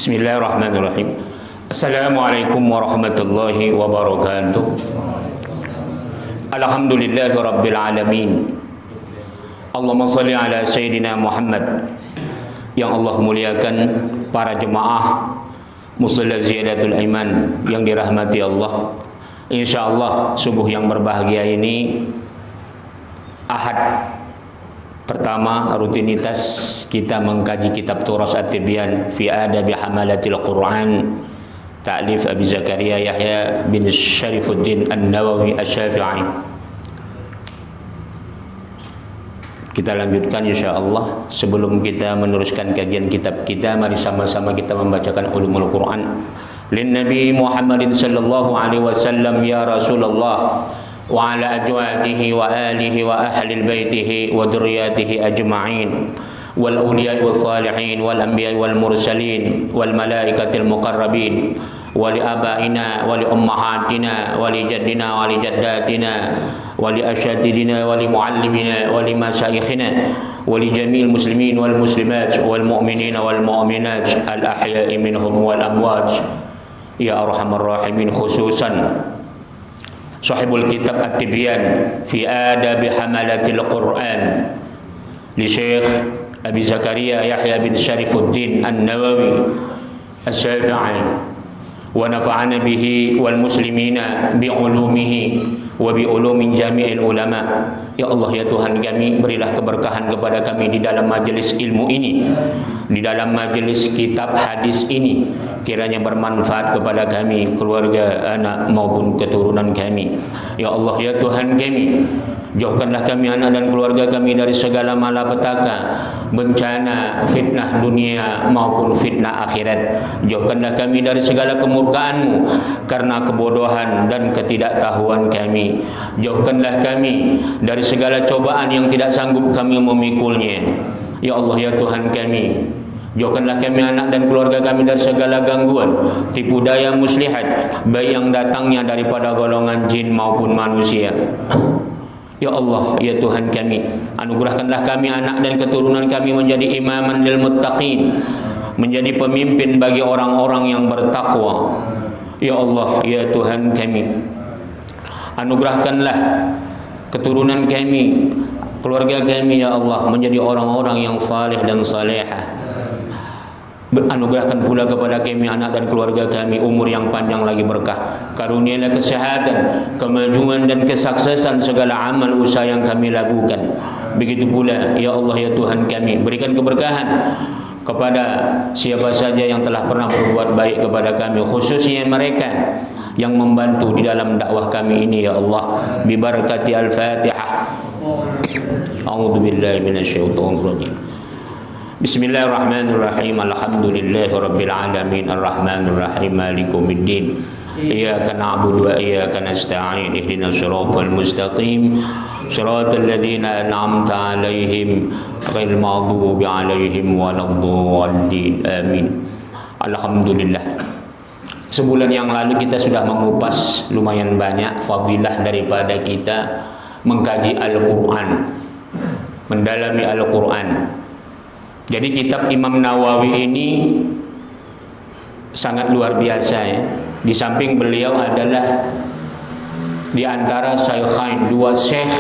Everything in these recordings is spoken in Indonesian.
Bismillahirrahmanirrahim. Assalamualaikum warahmatullahi wabarakatuh. Alhamdulillahi rabbil alamin. Allahumma salli ala Sayyidina Muhammad. Yang Allah muliakan para jemaah musalla ziyadatul iman yang dirahmati Allah. InsyaAllah subuh yang berbahagia ini Ahad pertama, rutinitas kita mengkaji kitab Turas At-Tibyan fi Adabi Hamalatil Quran, ta'lif Abi Zakaria Yahya bin Syarifuddin An-Nawawi Asy-Syafi'i. Kita lanjutkan insyaAllah. Sebelum kita meneruskan kajian kitab kita, mari sama-sama kita membacakan ulumul Quran. Lin Nabi Muhammadin sallallahu alaihi wasallam, ya Rasulullah wa ala ajwadihi wa alihi wa ahli baitihi wa dzurriyyatihi ajma'in wal awliya wal salihin wal anbiya wal mursalin wal malaikatil muqarrabin wa li abaina wa li ummahatina wa li jaddina wa li jaddatina wa li asyadidina wa li muallimina wa li masyayikhina wa li jami'il muslimin wal muslimat wal mu'minina wal mu'minat al ahya'i minhum wal amwat ya arhamar rahimin, khususan Sahibul Kitab At-Tibyan fi Adabi Hamalatil Quran li Syekh Abi Zakaria Yahya bin Syarifuddin An-Nawawi Asy-Syafi'i wa nafa'ana bihi wal muslimina bi ulumihi wa bi ulumin jami'il ulama. Ya Allah, ya Tuhan kami, berilah keberkahan kepada kami di dalam majelis ilmu ini, di dalam majelis kitab hadis ini. Kiranya bermanfaat kepada kami, keluarga, anak maupun keturunan kami. Ya Allah, ya Tuhan kami, jauhkanlah kami, anak dan keluarga kami dari segala malapetaka, bencana, fitnah dunia maupun fitnah akhirat. Jauhkanlah kami dari segala kemurkaan-Mu karena kebodohan dan ketidaktahuan kami. Jauhkanlah kami dari segala cobaan yang tidak sanggup kami memikulnya. Ya Allah, ya Tuhan kami, jauhkanlah kami, anak dan keluarga kami dari segala gangguan, tipu daya muslihat, baik yang datangnya daripada golongan jin maupun manusia. Ya Allah, ya Tuhan kami, anugerahkanlah kami, anak dan keturunan kami menjadi imaman lil muttaqin, menjadi pemimpin bagi orang-orang yang bertakwa. Ya Allah, ya Tuhan kami, anugerahkanlah keturunan kami, keluarga kami, ya Allah, menjadi orang-orang yang saleh dan salehah. Anugerahkan pula kepada kami, anak dan keluarga kami, umur yang panjang lagi berkah. Karunialah kesehatan, kemajuan dan kesuksesan segala amal usaha yang kami lakukan. Begitu pula, ya Allah, ya Tuhan kami, berikan keberkahan kepada siapa saja yang telah pernah berbuat baik kepada kami, khususnya mereka yang membantu di dalam dakwah kami ini, ya Allah. Bi barakati al-Fatihah. A'udzu billahi minasyaitonir rajim. Bismillahirrahmanirrahim. Alhamdulillahi rabbil alamin, arrahmanir rahim, maliki yaumiddin. Iyyaka na'budu wa iyyaka nasta'in. Ihdinas siratal mustaqim, siratal ladzina an'amta 'alaihim ghairil maghdubi 'alaihim waladdallin. Amin. Alhamdulillah. Sebulan yang lalu kita sudah mengupas lumayan banyak fadilah daripada kita mengkaji Al-Quran, mendalami Al-Quran. Jadi kitab Imam Nawawi ini sangat luar biasa, ya. Di samping beliau adalah di antara syaikhain, dua syekh,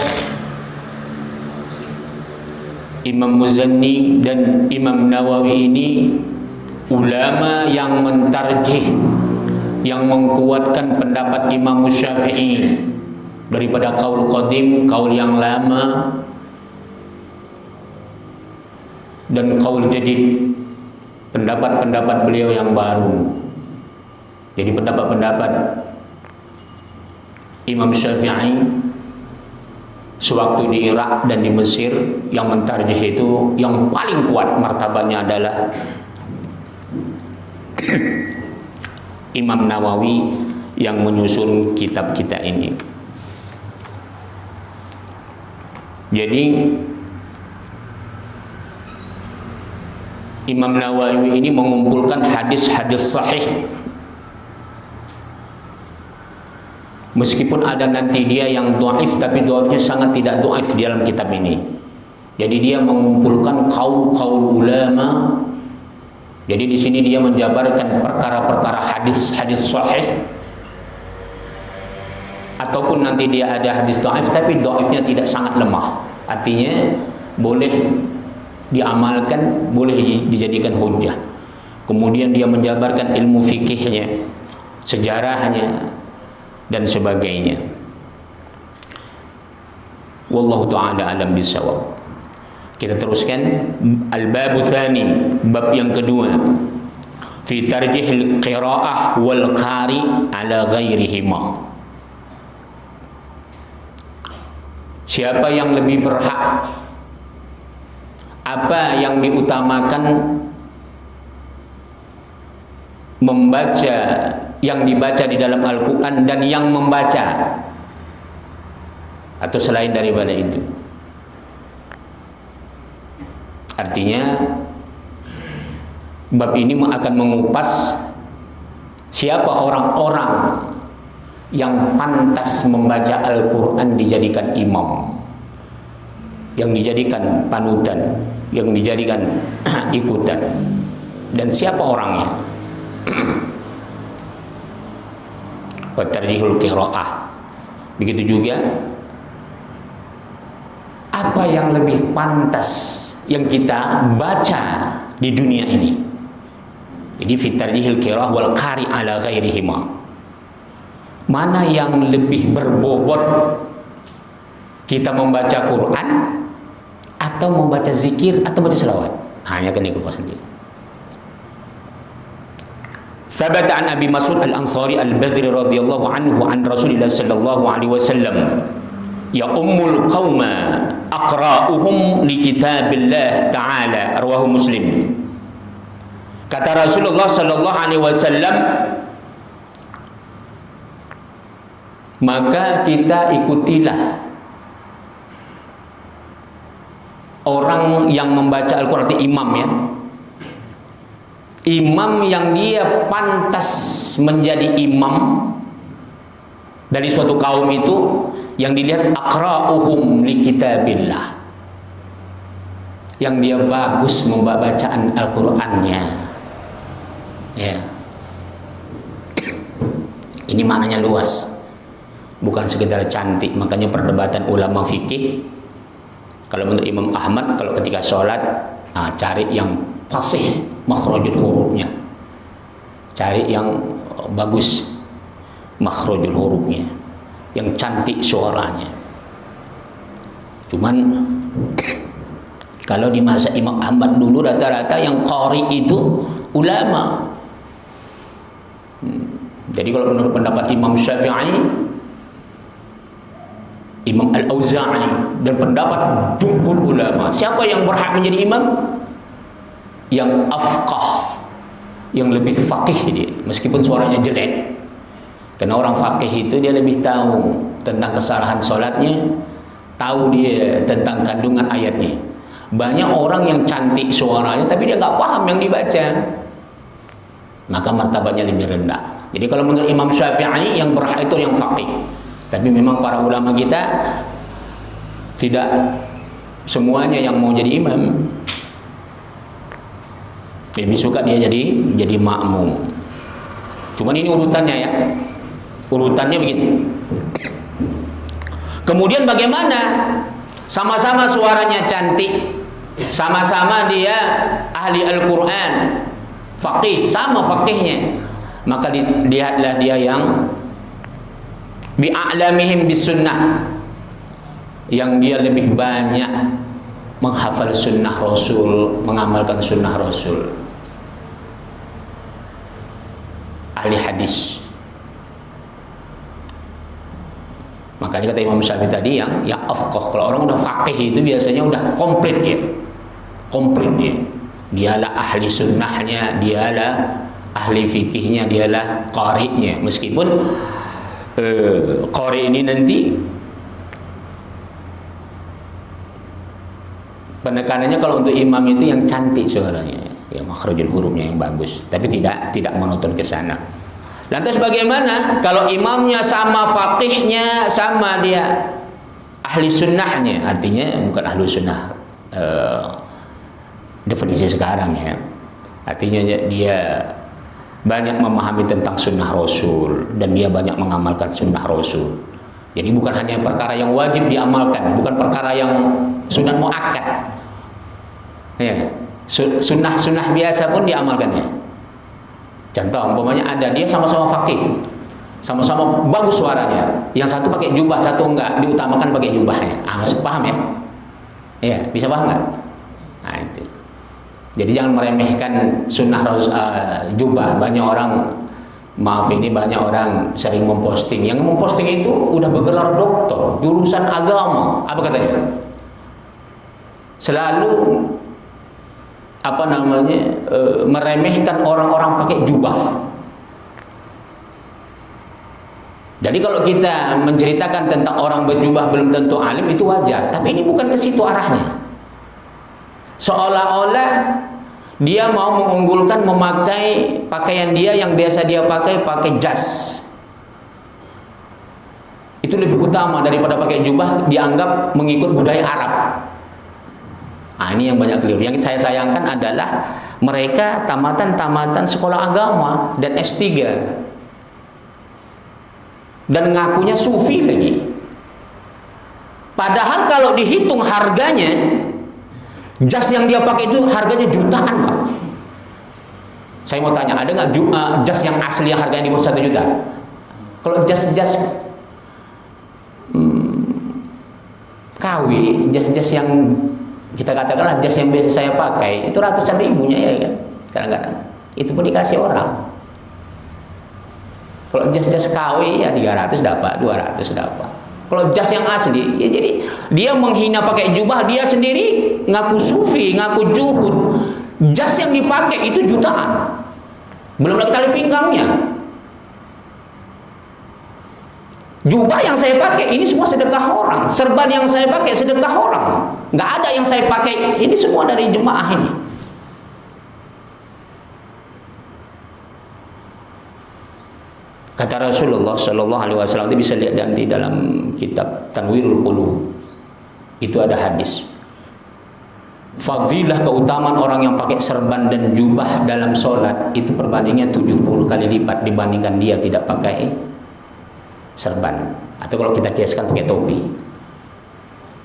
Imam Muzanni dan Imam Nawawi ini ulama yang mentarjih, yang mengkuatkan pendapat Imam Syafi'i daripada kaul qadim, kaul yang lama, dan kaul jadid, pendapat-pendapat beliau yang baru. Jadi pendapat-pendapat Imam Syafi'i sewaktu di Irak dan di Mesir yang mentarjih itu, yang paling kuat martabatnya adalah Imam Nawawi yang menyusun kitab kita ini. Jadi Imam Nawawi ini mengumpulkan hadis-hadis sahih. Meskipun ada nanti dia yang dhaif, tapi dhaifnya sangat tidak dhaif di dalam kitab ini. Jadi dia mengumpulkan kaul-kaul ulama Jadi di sini dia menjabarkan perkara-perkara hadis-hadis sahih, ataupun nanti dia ada hadis dhaif tapi dhaifnya tidak sangat lemah. Artinya boleh diamalkan, boleh dijadikan hujjah. Kemudian dia menjabarkan ilmu fikihnya, sejarahnya dan sebagainya. Wallahu ta'ala alam bisawab. Kita teruskan al-babu tsani, bab yang kedua, fi tarjihil qiraah wal qari ala ghairihima. Siapa yang lebih berhak, apa yang diutamakan, membaca yang dibaca di dalam Al-Quran dan yang membaca, atau selain daripada itu. Artinya bab ini akan mengupas siapa orang-orang yang pantas membaca Al-Quran dijadikan imam, yang dijadikan panutan, yang dijadikan ikutan, dan siapa orangnya. Wa tarjihul qiraah. Begitu juga apa yang lebih pantas yang kita baca di dunia ini. Jadi fi tarjihil qiraah wal qari ala ghairihima. Mana yang lebih berbobot, kita membaca Quran atau membaca zikir atau baca selawat? Hanya kena kupas dia. Sabata an Abi Mas'ud Al-Ansari Al-Badri radhiyallahu anhu an Rasulillah sallallahu alaihi wasallam, ya ummul qauma aqra'uhum li kitabillah ta'ala, rawahu Muslim. Kata Rasulullah sallallahu alaihi wasallam, maka kita ikutilah orang yang membaca Al-Quran, arti imam ya, imam yang dia pantas menjadi imam dari suatu kaum itu, yang dilihat aqra'uhum li kitabillah, yang dia bagus membacaan Al-Qurannya ya. Ini maknanya luas, bukan sekedar cantik. Makanya perdebatan ulama fikih, kalau menurut Imam Ahmad, kalau ketika sholat, cari yang fasih makhrajul hurufnya, cari yang bagus makhrajul hurufnya, yang cantik suaranya. Cuman kalau di masa Imam Ahmad dulu rata-rata yang qari itu ulama. Jadi kalau menurut pendapat Imam Syafi'i, Imam Al-Auza'i, dan pendapat jumhur ulama, siapa yang berhak menjadi imam? Yang afqah, yang lebih faqih dia, meskipun suaranya jelek. Karena orang faqih itu dia lebih tahu tentang kesalahan sholatnya, tahu dia tentang kandungan ayatnya. Banyak orang yang cantik suaranya tapi dia nggak paham yang dibaca, maka martabatnya lebih rendah. Jadi kalau menurut Imam Syafi'i, yang berhak itu yang faqih. Tapi memang para ulama kita tidak semuanya yang mau jadi imam. Lebih suka dia jadi makmum. Cuman ini urutannya ya. Urutannya begitu. Kemudian bagaimana? Sama-sama suaranya cantik, sama-sama dia ahli Al-Quran, faqih, sama faqihnya. Maka lihatlah dia yang bi'a'lamihim bis sunnah, yang dia lebih banyak menghafal sunnah Rasul, mengamalkan sunnah Rasul, ahli hadis. Makanya kata Imam Syafi'i tadi, yang afqah, kalau orang udah faqih itu biasanya udah komplit dia, dialah ahli sunnahnya, dialah ahli fikihnya, dialah qari'nya. Meskipun qari ini nanti penekanannya kalau untuk imam itu yang cantik suaranya, ya makhrajul hurufnya yang bagus, tapi tidak menuntun ke sana. Lantas bagaimana kalau imamnya sama faqihnya, sama dia ahli sunnahnya? Artinya bukan ahli sunnah definisi sekarang ya. Artinya dia banyak memahami tentang sunnah Rasul dan dia banyak mengamalkan sunnah Rasul. Jadi bukan hanya perkara yang wajib diamalkan, bukan perkara yang sunat muakkad. Ya, sunnah biasa pun diamalkannya. Contoh, umpamanya ada dia sama-sama fakih, sama-sama bagus suaranya. Yang satu pakai jubah, satu enggak, diutamakan pakai jubahnya. Masuk paham ya? Iya, bisa paham nggak? Nah itu. Jadi jangan meremehkan sunnah jubah. Banyak orang, maaf ini banyak orang sering memposting. Yang memposting itu udah bergelar doktor, jurusan agama. Apa katanya? Selalu meremehkan orang-orang pakai jubah. Jadi kalau kita menceritakan tentang orang berjubah belum tentu alim, itu wajar. Tapi ini bukan ke situ arahnya. Seolah-olah dia mau mengunggulkan memakai pakaian dia yang biasa dia pakai jas. Itu lebih utama daripada pakai jubah, dianggap mengikut budaya Arab. Nah, ini yang banyak keliru. Yang saya sayangkan adalah mereka tamatan sekolah agama dan S3. Dan ngakunya sufi lagi. Padahal kalau dihitung harganya, jas yang dia pakai itu harganya jutaan, Pak. Saya mau tanya, ada nggak jas yang asli yang harganya di bawah 1 juta? Kalau jas KW, jas yang kita katakanlah jas yang biasa saya pakai, itu ratusan ribunya ya kan, kadang-kadang. Itu pun dikasih orang. Kalau jas KW ya 300 dapat, 200 dapat. Kalau jas yang asli, ya jadi dia menghina pakai jubah, dia sendiri ngaku sufi, ngaku juhud. Jas yang dipakai itu jutaan. Belum lagi tali pinggangnya. Jubah yang saya pakai ini semua sedekah orang. Serban yang saya pakai sedekah orang. Nggak ada yang saya pakai, ini semua dari jemaah ini. Kata Rasulullah Shallallahu Alaihi Wasallam, itu bisa lihat nanti dalam kitab Tanwirul Qulub. Itu ada hadis. Fadilah keutamaan orang yang pakai serban dan jubah dalam sholat itu perbandingannya 70 kali lipat dibandingkan dia tidak pakai serban. Atau kalau kita kiaskan pakai topi.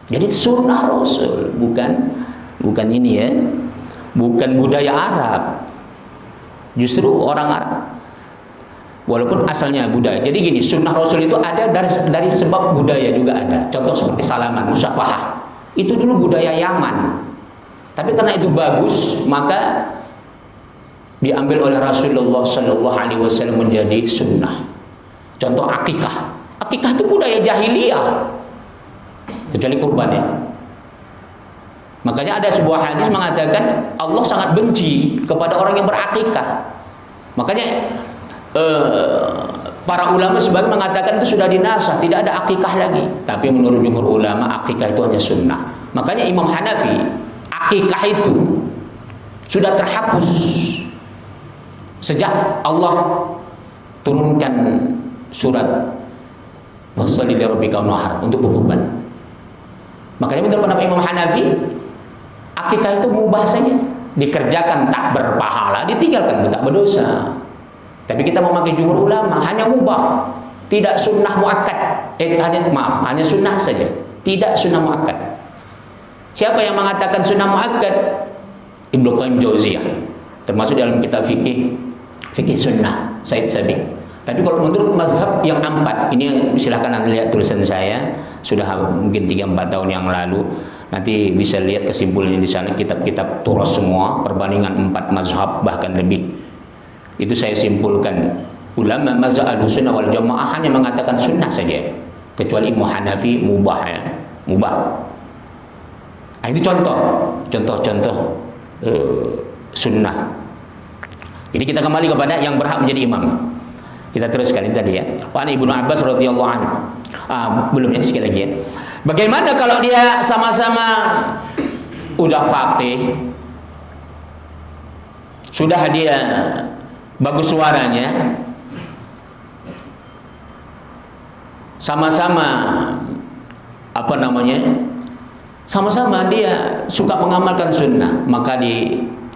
Jadi sunnah Rasul, bukan ini ya, bukan budaya Arab. Justru orang Arab. Walaupun asalnya budaya. Jadi gini, sunnah Rasul itu ada dari sebab budaya juga ada. Contoh seperti salaman, musyafahah. Itu dulu budaya Yaman. Tapi karena itu bagus, maka diambil oleh Rasulullah Sallallahu Alaihi Wasallam menjadi sunnah. Contoh akikah. Akikah itu budaya jahiliyah. Kecuali kurban ya. Makanya ada sebuah hadis mengatakan Allah sangat benci kepada orang yang berakikah. Makanya para ulama sebagian mengatakan itu sudah dinasah, tidak ada akikah lagi. Tapi menurut jumhur ulama, akikah itu hanya sunnah. Makanya Imam Hanafi, akikah itu sudah terhapus sejak Allah turunkan surat Wassalli li rabbika wanhar untuk berkurban. Makanya menurut pendapat Imam Hanafi, akikah itu mubah saja, dikerjakan tak berpahala, ditinggalkan tak berdosa. Tapi kita memakai jumhur ulama hanya mubah, tidak sunnah muakkad. Hanya sunnah saja, tidak sunnah muakkad. Siapa yang mengatakan sunnah muakkad? Ibnu Qayyim Jauziyah, termasuk dalam kitab fikih sunnah Said Sabiq. Tapi kalau menurut mazhab yang 4, ini silahkan nanti lihat tulisan saya, sudah mungkin 3-4 tahun yang lalu. Nanti bisa lihat kesimpulannya di sana, kitab-kitab turas semua, perbandingan 4 mazhab bahkan lebih. Itu saya simpulkan, ulama mazhab Ahlussunnah wal Jamaah hanya mengatakan sunnah saja, kecuali Imam Hanafi mubah ya, mubah. Nah, ini contoh sunnah. Jadi kita kembali kepada yang berhak menjadi imam. Kita teruskan ini tadi ya. Wa Ibnu Abbas radhiyallahu anhu. Belum ya, sekali lagi ya. Bagaimana kalau dia sama-sama udah faqih, sudah dia bagus suaranya, sama-sama sama-sama dia suka mengamalkan sunnah, maka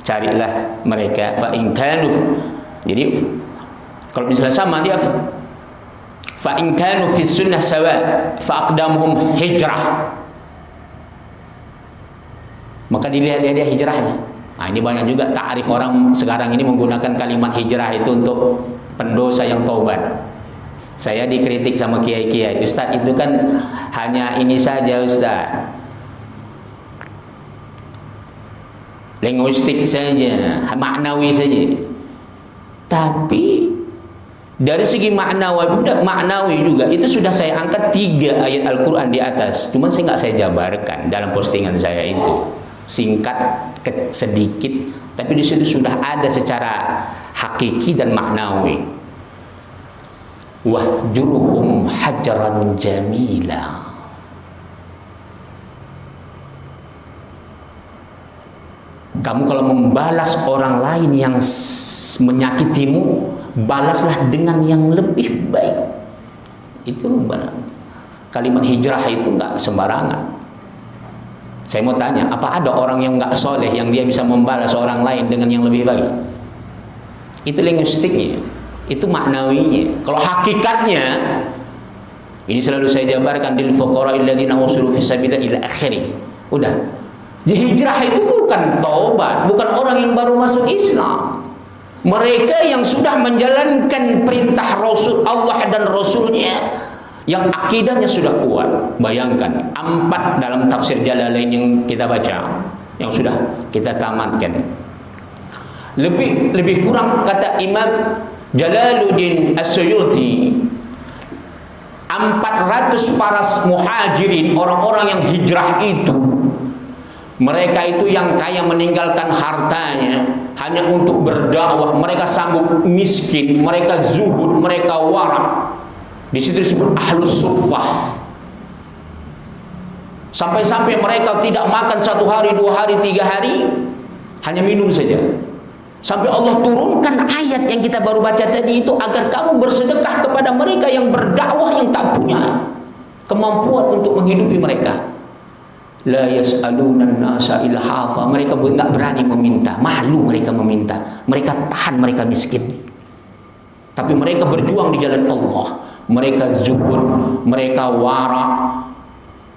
carilah mereka fa in kanu. Jadi kalau misalnya sama dia fa in kanu fi sunnah sawa fa aqdamuhum hijrah, maka dilihat dia hijrahnya. Nah, ini banyak juga ta'rif orang sekarang ini menggunakan kalimat hijrah itu untuk pendosa yang taubat. Saya dikritik sama kiai-kiai, Ustaz itu kan hanya ini saja Ustaz, linguistik saja, maknawi saja. Tapi dari segi maknawi juga itu sudah saya angkat 3 ayat Al-Quran di atas. Cuman saya jabarkan dalam postingan saya itu, singkat sedikit, tapi di situ sudah ada secara hakiki dan maknawi. Wahjuruhum hajaran jamila. Kamu kalau membalas orang lain yang menyakitimu, balaslah dengan yang lebih baik. Itu benar. Kalimat hijrah itu enggak sembarangan. Saya mau tanya, apa ada orang yang enggak soleh yang dia bisa membalas orang lain dengan yang lebih baik? Itu linguistiknya, itu maknawinya. Kalau hakikatnya, ini selalu saya jabarkan, lil fuqara'il ladzina usiru fi sabilillah ila akhirih. Udah. Hijrah itu bukan taubat, bukan orang yang baru masuk Islam. Mereka yang sudah menjalankan perintah Rasul Allah dan Rasulnya, yang akidahnya sudah kuat. Bayangkan 4 dalam tafsir Jalalain yang kita baca, yang sudah kita tamatkan. Lebih kurang kata Imam Jalaluddin As-Suyuti, 400 para muhajirin, orang-orang yang hijrah itu, mereka itu yang kaya meninggalkan hartanya hanya untuk berdakwah. Mereka sanggup miskin, mereka zuhud, mereka wara. Di situ disebut ahlus suffah. Sampai-sampai mereka tidak makan 1 hari, 2 hari, 3 hari, hanya minum saja. Sampai Allah turunkan ayat yang kita baru baca tadi itu, agar kamu bersedekah kepada mereka yang berdakwah, yang tak punya kemampuan untuk menghidupi mereka. La yas'alunan nasa ilhafa. Mereka tidak berani meminta, malu mereka meminta, mereka tahan, mereka miskin. Tapi mereka berjuang di jalan Allah. Mereka zuhud, mereka wara.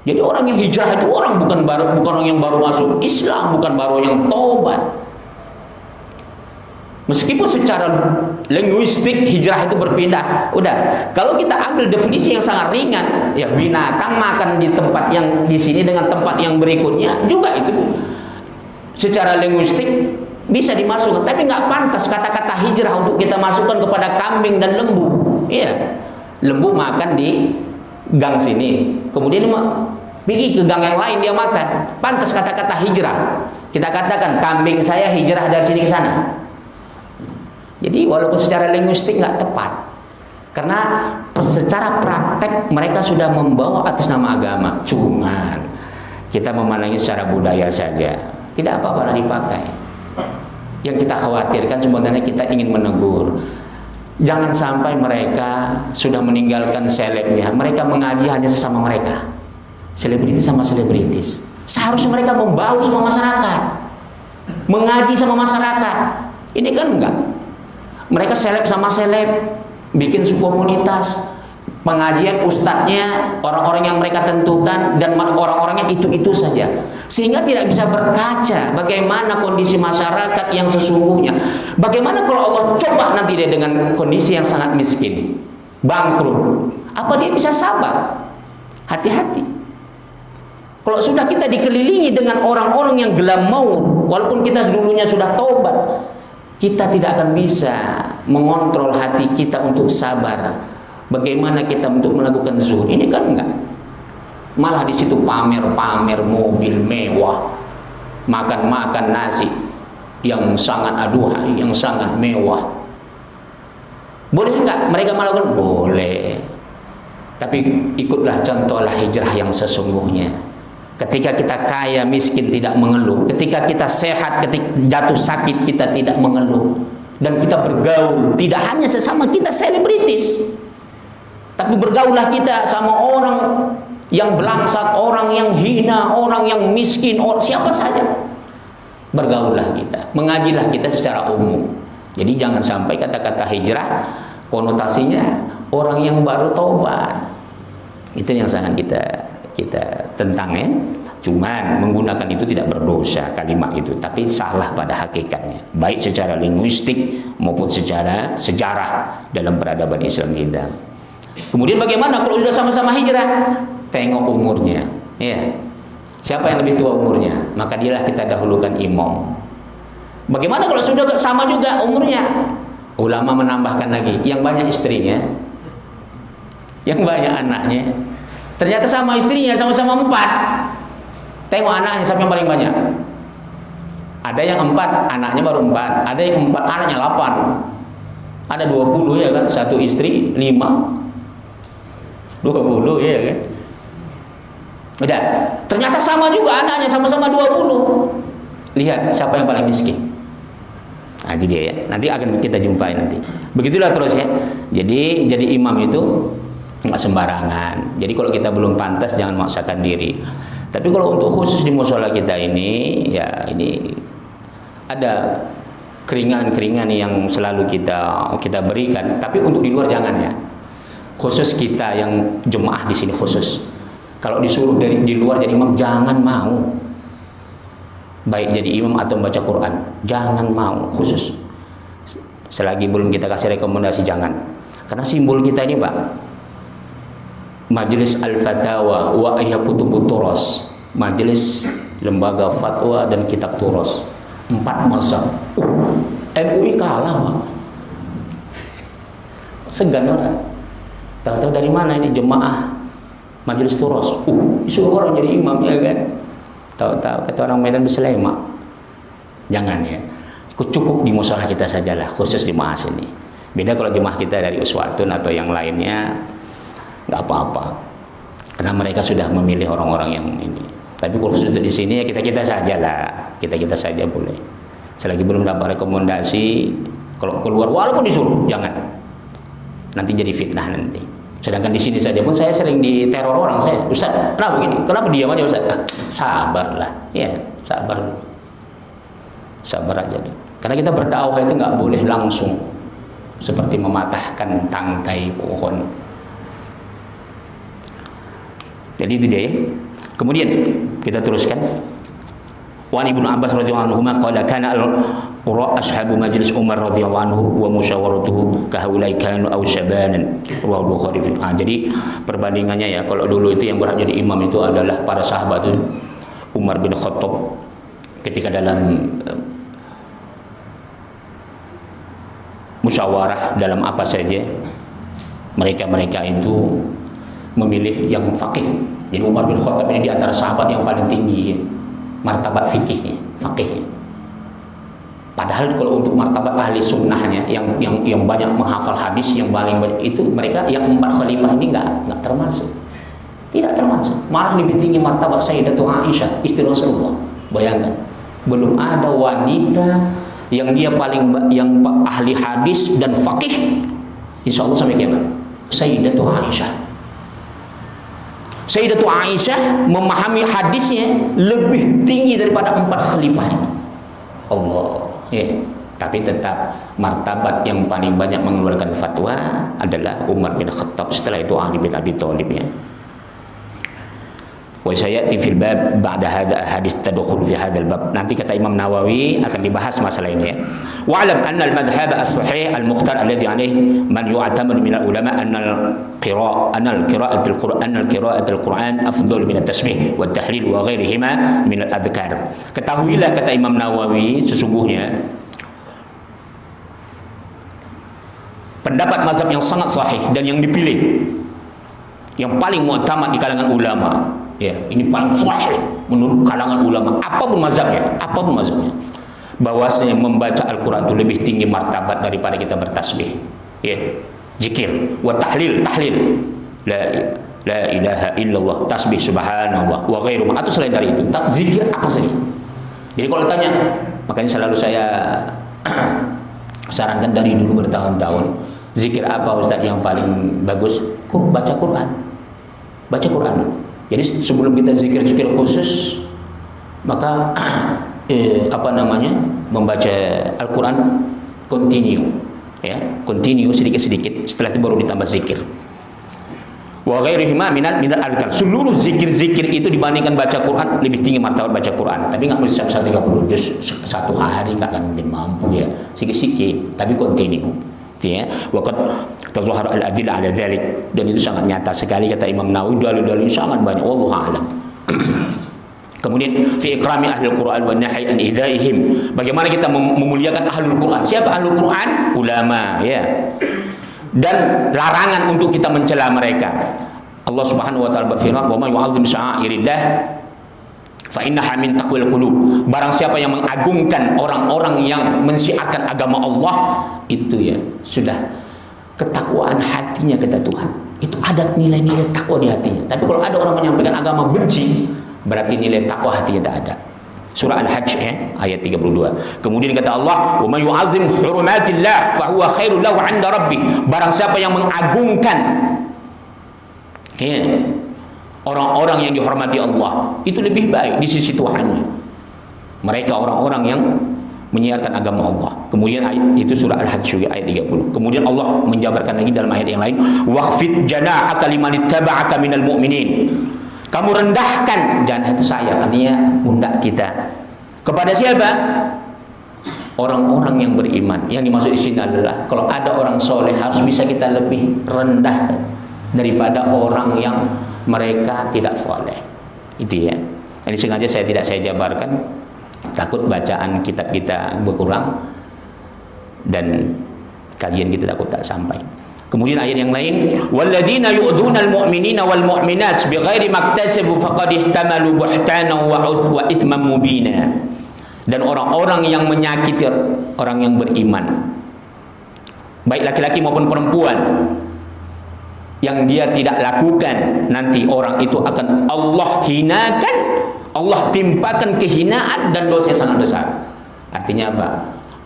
Jadi orang yang hijrah itu bukan orang yang baru masuk Islam, bukan baru yang taubat. Meskipun secara linguistik hijrah itu berpindah. Udah, kalau kita ambil definisi yang sangat ringan, ya binatang makan di tempat yang di sini dengan tempat yang berikutnya juga itu secara linguistik bisa dimasukkan. Tapi nggak pantas kata-kata hijrah untuk kita masukkan kepada kambing dan lembu. Iya, lembu makan di gang sini, kemudian pergi ke gang yang lain dia makan. Pantas kata-kata hijrah. Kita katakan kambing saya hijrah dari sini ke sana. Jadi walaupun secara linguistik nggak tepat, karena secara praktek mereka sudah membawa atas nama agama. Cuman kita memandangnya secara budaya saja, tidak apa-apa dipakai. Yang kita khawatirkan sebenarnya, kita ingin menegur, jangan sampai mereka sudah meninggalkan selebnya. Mereka mengaji hanya sesama mereka, selebritis sama selebritis. Seharusnya mereka membaur sama masyarakat, mengaji sama masyarakat. Ini kan enggak. Mereka seleb sama seleb, bikin sebuah komunitas, pengajian ustadznya orang-orang yang mereka tentukan, dan orang-orangnya itu-itu saja, sehingga tidak bisa berkaca bagaimana kondisi masyarakat yang sesungguhnya. Bagaimana kalau Allah coba nanti dia dengan kondisi yang sangat miskin, bangkrut, apa dia bisa sabar? Hati-hati. Kalau sudah kita dikelilingi dengan orang-orang yang gelap maut, walaupun kita dulunya sudah taubat, kita tidak akan bisa mengontrol hati kita untuk sabar. Bagaimana kita untuk melakukan zuhud? Ini kan enggak. Malah di situ pamer-pamer mobil mewah, makan-makan nasi yang sangat aduhai, yang sangat mewah. Boleh enggak mereka melakukan? Boleh. Tapi ikutlah contohlah hijrah yang sesungguhnya. Ketika kita kaya miskin tidak mengeluh, ketika kita sehat, ketika jatuh sakit kita tidak mengeluh, dan kita bergaul tidak hanya sesama kita selebritis, tapi bergaullah kita sama orang yang belangsat, orang yang hina, orang yang miskin, siapa saja. bergaullah kita, mengajilah kita secara umum. Jadi jangan sampai kata-kata hijrah konotasinya orang yang baru taubat. Itu yang sangat kita tentang ya. Cuman menggunakan itu tidak berdosa kalimat itu, tapi salah pada hakikatnya, baik secara linguistik maupun secara sejarah dalam peradaban Islam kita. Kemudian bagaimana kalau sudah sama-sama hijrah? Tengok umurnya, ya. Siapa yang lebih tua umurnya, maka dialah kita dahulukan imam. Bagaimana kalau sudah sama juga umurnya? Ulama menambahkan lagi, yang banyak istrinya, yang banyak anaknya. Ternyata sama istrinya, sama-sama 4. Tengok anaknya siapa yang paling banyak. Ada yang 4, anaknya baru 4. Ada yang 4, anaknya 8. Ada 20 ya kan, satu istri 5. 20 ya kan. Udah, ternyata sama juga anaknya, sama-sama 20. Lihat siapa yang paling miskin. Nah itu dia ya. Nanti akan kita jumpai nanti. Begitulah terus ya. Jadi imam itu nggak sembarangan. Jadi kalau kita belum pantas jangan memaksakan diri. Tapi kalau untuk khusus di mushola kita ini, ya ini ada keringanan-keringanan yang selalu kita berikan. Tapi untuk di luar jangan ya. Khusus kita yang jemaah di sini khusus. Kalau disuruh di luar jadi imam jangan mau. Baik jadi imam atau membaca Quran, jangan mau khusus. Selagi belum kita kasih rekomendasi jangan. Karena simbol kita ini Pak, Majelis Al-Fatawa wa Kutubut Turas, Majelis Lembaga Fatwa dan Kitab Turas, 4 mazhab. MUI kalah Pak. Segan orang. Tahu-tahu dari mana ini jemaah Majelis Turas? Disuruh orang jadi imam ya kan? Tahu-tahu kata orang Medan berselema. Jangan ya. Cukup di mushola kita sajalah, khusus di Maas ini. Beda kalau jemaah kita dari Uswatun atau yang lainnya, nggak apa-apa. Karena mereka sudah memilih orang-orang yang ini. Tapi khusus di sini ya kita sajalah, kita saja boleh. Selagi belum dapat rekomendasi, kalau keluar walaupun disuruh, jangan. Nanti jadi fitnah nanti. Sedangkan di sini saja pun saya sering diteror orang saya. Ustaz, kenapa begini? Kenapa diam aja Ustaz? Sabarlah, ya sabar. Sabar aja. Karena kita berdakwah itu nggak boleh langsung seperti mematahkan tangkai pohon. Jadi itu dia ya. Kemudian kita teruskan. Wa Ibnu Abbas radhiyallahu anhu qala kana al-qura ashabu majlis Umar radhiyallahu anhu wa musyawaratuhu kahaulai kanu aw syabanan rawahu Bukhari. Jadi perbandingannya ya, kalau dulu itu yang berhak jadi imam itu adalah para sahabat itu Umar bin Khattab ketika dalam musyawarah dalam apa saja mereka itu memilih yang faqih. Jadi Umar bin Khattab ini di antara sahabat yang paling tinggi martabat fikihnya, faqihnya. Padahal kalau untuk martabat ahli sunnahnya yang banyak menghafal hadis, yang paling banyak itu mereka yang 4 khalifah ini nggak termasuk. Tidak termasuk. Malah lebih tinggi martabat Sayyidatu Aisyah, istri Rasulullah. Bayangkan, belum ada wanita yang dia yang ahli hadis dan faqih insyaallah sampai kiamat. Sayyidatu Aisyah. Sayyidatu Aisyah memahami hadisnya lebih tinggi daripada 4 khalifah ini. Allah, ya. Tapi tetap martabat yang paling banyak mengeluarkan fatwa adalah Umar bin Khattab, setelah itu Ali bin Abi Thalib ya. Wa sayati fil bab ba'da hadha hadis tadkhul fi hadzal bab. Nanti kata Imam Nawawi akan dibahas masalah ini ya. Wa alam anna al-madhhab as-sahih al-mukhtar alladhi alayhi man yu'tamad min al-ulama anna al-qira'at al-Qur'an afdal min at-tasbih wa at-tahlil wa ghairihima min al-adhkar. Ketahuilah kata Imam Nawawi, sesungguhnya pendapat mazhab yang sangat sahih dan yang dipilih, yang paling mu'tamad di kalangan ulama. Ya, ini paling sahih menurut kalangan ulama, apapun mazhabnya, bahwasanya membaca Al-Quran itu lebih tinggi martabat daripada kita bertasbih, ya, zikir, wa tahlil, la ilaha illallah, tasbih subhanallah, wa ghairu atau selain dari itu, zikir apa saja. Jadi kalau tanya, makanya selalu saya sarankan dari dulu bertahun-tahun, zikir apa Ustaz yang paling bagus? Baca Quran. Baca Quran. Jadi sebelum kita zikir-zikir khusus, maka membaca Al-Quran continue, ya, continue sedikit-sedikit, setelah itu baru ditambah zikir. Wa ghairihima minal adkar. Seluruh zikir-zikir itu dibandingkan baca Quran lebih tinggi martabat baca Quran. Tapi nggak bisa 30 juz satu hari, nggak akan mungkin mampu ya. Sikit-sikit, tapi continue. Ya, waqad tazahhar al-adillah ala dzalik, dan itu sangat nyata sekali kata Imam Nawawi, dalil-dalil sangat banyak, wallahu a'lam. Kemudian fi ikrami ahlul Quran wa nahy an idzaihim. Bagaimana kita memuliakan ahlul Quran? Siapa ahlul Quran? Ulama, ya. Dan larangan untuk kita mencela mereka. Allah Subhanahu wa taala berfirman, "Wa may yu'azzim sya'airillah fa innaha min taqwal qulub." Barang siapa yang mengagungkan orang-orang yang mensiarkan agama Allah, itu ya sudah ketakwaan hatinya kata Tuhan. Itu ada nilai-nilai takwa di hatinya. Tapi kalau ada orang menyampaikan agama benci, berarti nilai takwa hatinya tak ada. Surah Al-Hajj ya, ayat 32. Kemudian kata Allah, "Wa may yu'azzim hurumatillah fa huwa khairul lahu 'inda rabbih." Barang siapa yang mengagungkan ya, orang-orang yang dihormati Allah, itu lebih baik di sisi Tuhannya. Mereka orang-orang yang menyiarkan agama Allah. Kemudian ayat itu surah Al-Hajj juga ayat 30. Kemudian Allah menjabarkan lagi dalam ayat yang lain, "Waqfid janahaka liman ittaba'aka minal mu'minin." Kamu rendahkan janah itu sayap, artinya pundak kita. Kepada siapa? Orang-orang yang beriman. Yang dimaksud di sini adalah kalau ada orang soleh harus bisa kita lebih rendah daripada orang yang mereka tidak soleh. Itu ya. Ini sengaja saya jabarkan, takut bacaan kitab kita berkurang dan kajian kita takut tak sampai. Kemudian ayat yang lain, walladzina yu'dunal mu'minina wal mu'minat bighairi maktasabu faqad ihtamalu buhtanan wa itsman mubina. Dan orang-orang yang menyakiti orang yang beriman, baik laki-laki maupun perempuan, yang dia tidak lakukan, nanti orang itu akan Allah hinakan, Allah timpakan kehinaan dan dosa yang sangat besar. Artinya apa?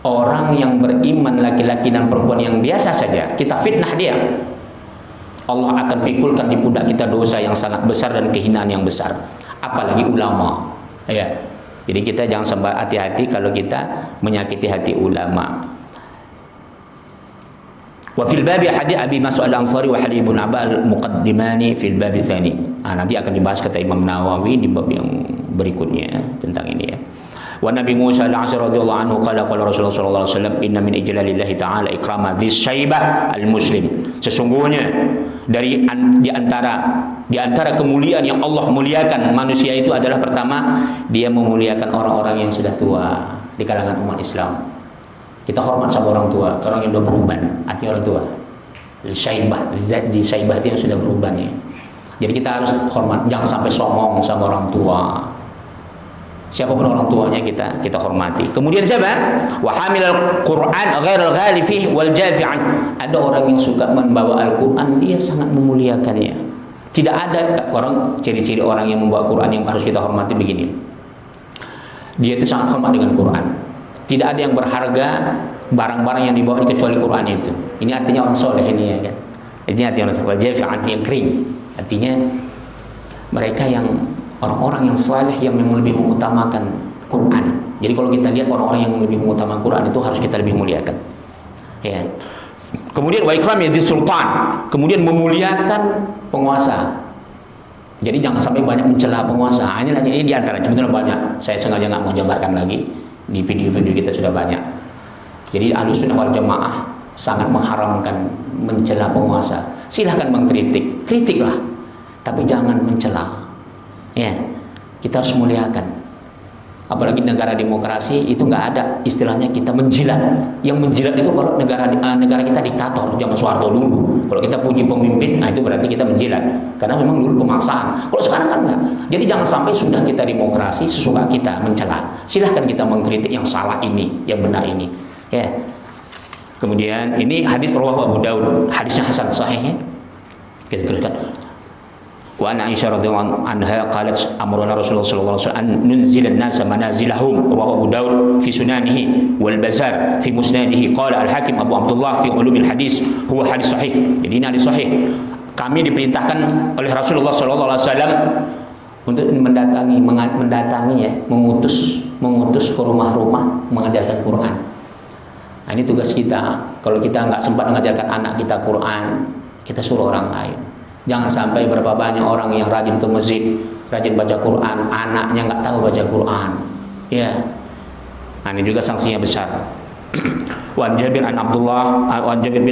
Orang yang beriman laki-laki dan perempuan yang biasa saja kita fitnah dia, Allah akan pikulkan di pundak kita dosa yang sangat besar dan kehinaan yang besar. Apalagi ulama, ya. Jadi kita jangan sampai hati-hati kalau kita menyakiti hati ulama. Wa fil babi hadits Abi Mas'ud Al-Ansari wa Halid bin Abbas al-muqaddimani fil babi tsani. Nanti akan dibahas kata Imam Nawawi di bab yang berikutnya tentang ini ya. Wa Nabi Musa al-Ash'ari radhiyallahu anhu qala Rasulullah sallallahu alaihi wasallam, inna min ijlalillahi ta'ala ikrama dzis syaibah al-muslim. Sesungguhnya di antara kemuliaan yang Allah muliakan manusia itu adalah pertama, dia memuliakan orang-orang yang sudah tua di kalangan umat Islam. Kita hormat sama orang tua, orang yang sudah beruban, artinya orang tua. Syaibah, di syaibah itu yang sudah beruban ya. Jadi kita harus hormat, jangan sampai songong sama orang tua. Siapapun orang tuanya kita hormati. Kemudian siapa? Wa hamilal Qur'an ghairal ghali fihi wal jafi'an. Ada orang yang suka membawa Al-Qur'an, dia sangat memuliakannya. Tidak ada orang, ciri-ciri orang yang membawa Quran yang harus kita hormati begini. Dia itu sangat hormat dengan Quran. Tidak ada yang berharga barang-barang yang dibawa kecuali Quran itu. Ini artinya orang soleh ini ya kan. Ini artinya orang soleh, jafi'an yang kering. Artinya mereka yang orang-orang yang saleh yang memang lebih mengutamakan Quran. Jadi kalau kita lihat orang-orang yang lebih mengutamakan Quran itu harus kita lebih muliakan. Ya. Kemudian wa ikrami dzil sultan, kemudian memuliakan penguasa. Jadi jangan sampai banyak mencela penguasa. Ini di antara sebetulnya banyak. Saya sengaja nggak mau jabarkan lagi. Di video-video kita sudah banyak. Jadi Ahlussunnah wal Jamaah sangat mengharamkan mencela penguasa. Silahkan mengkritik, kritiklah, tapi jangan mencela. Ya, kita harus muliakan. Apalagi negara demokrasi itu nggak ada istilahnya kita menjilat. Yang menjilat itu kalau negara kita diktator zaman Soeharto dulu. Kalau kita puji pemimpin, nah itu berarti kita menjilat. Karena memang dulu pemaksaan. Kalau sekarang kan enggak. Jadi jangan sampai sudah kita demokrasi sesuka kita mencela. Silahkan kita mengkritik yang salah ini, yang benar ini. Ya. Kemudian ini hadis rawahu Abu Daud, hadisnya hasan sahih ya. Kita teruskan. Wa an Aisyah radhiyallahu anha qalat amruna Rasulullah sallallahu alaihi wasallam an nunzila an-nasa manazilahum rawahu Abu Daud fi sunanihi wal Bazar fi musnadihi qala al-Hakim Abu Abdullah fi ulumil hadis huwa hadis sahih. Jadi ini hadis sahih. Kami diperintahkan oleh Rasulullah sallallahu alaihi wasallam untuk mendatangi ya, mengutus mengutus ke rumah-rumah mengajarkan Quran. Nah, ini tugas kita. Kalau kita nggak sempat mengajarkan anak kita Quran, kita suruh orang lain. Jangan sampai berapa banyak orang yang rajin ke masjid, rajin baca Quran, anaknya nggak tahu baca Quran. Ya, nah, ini juga sanksinya besar. Wan Jabir bin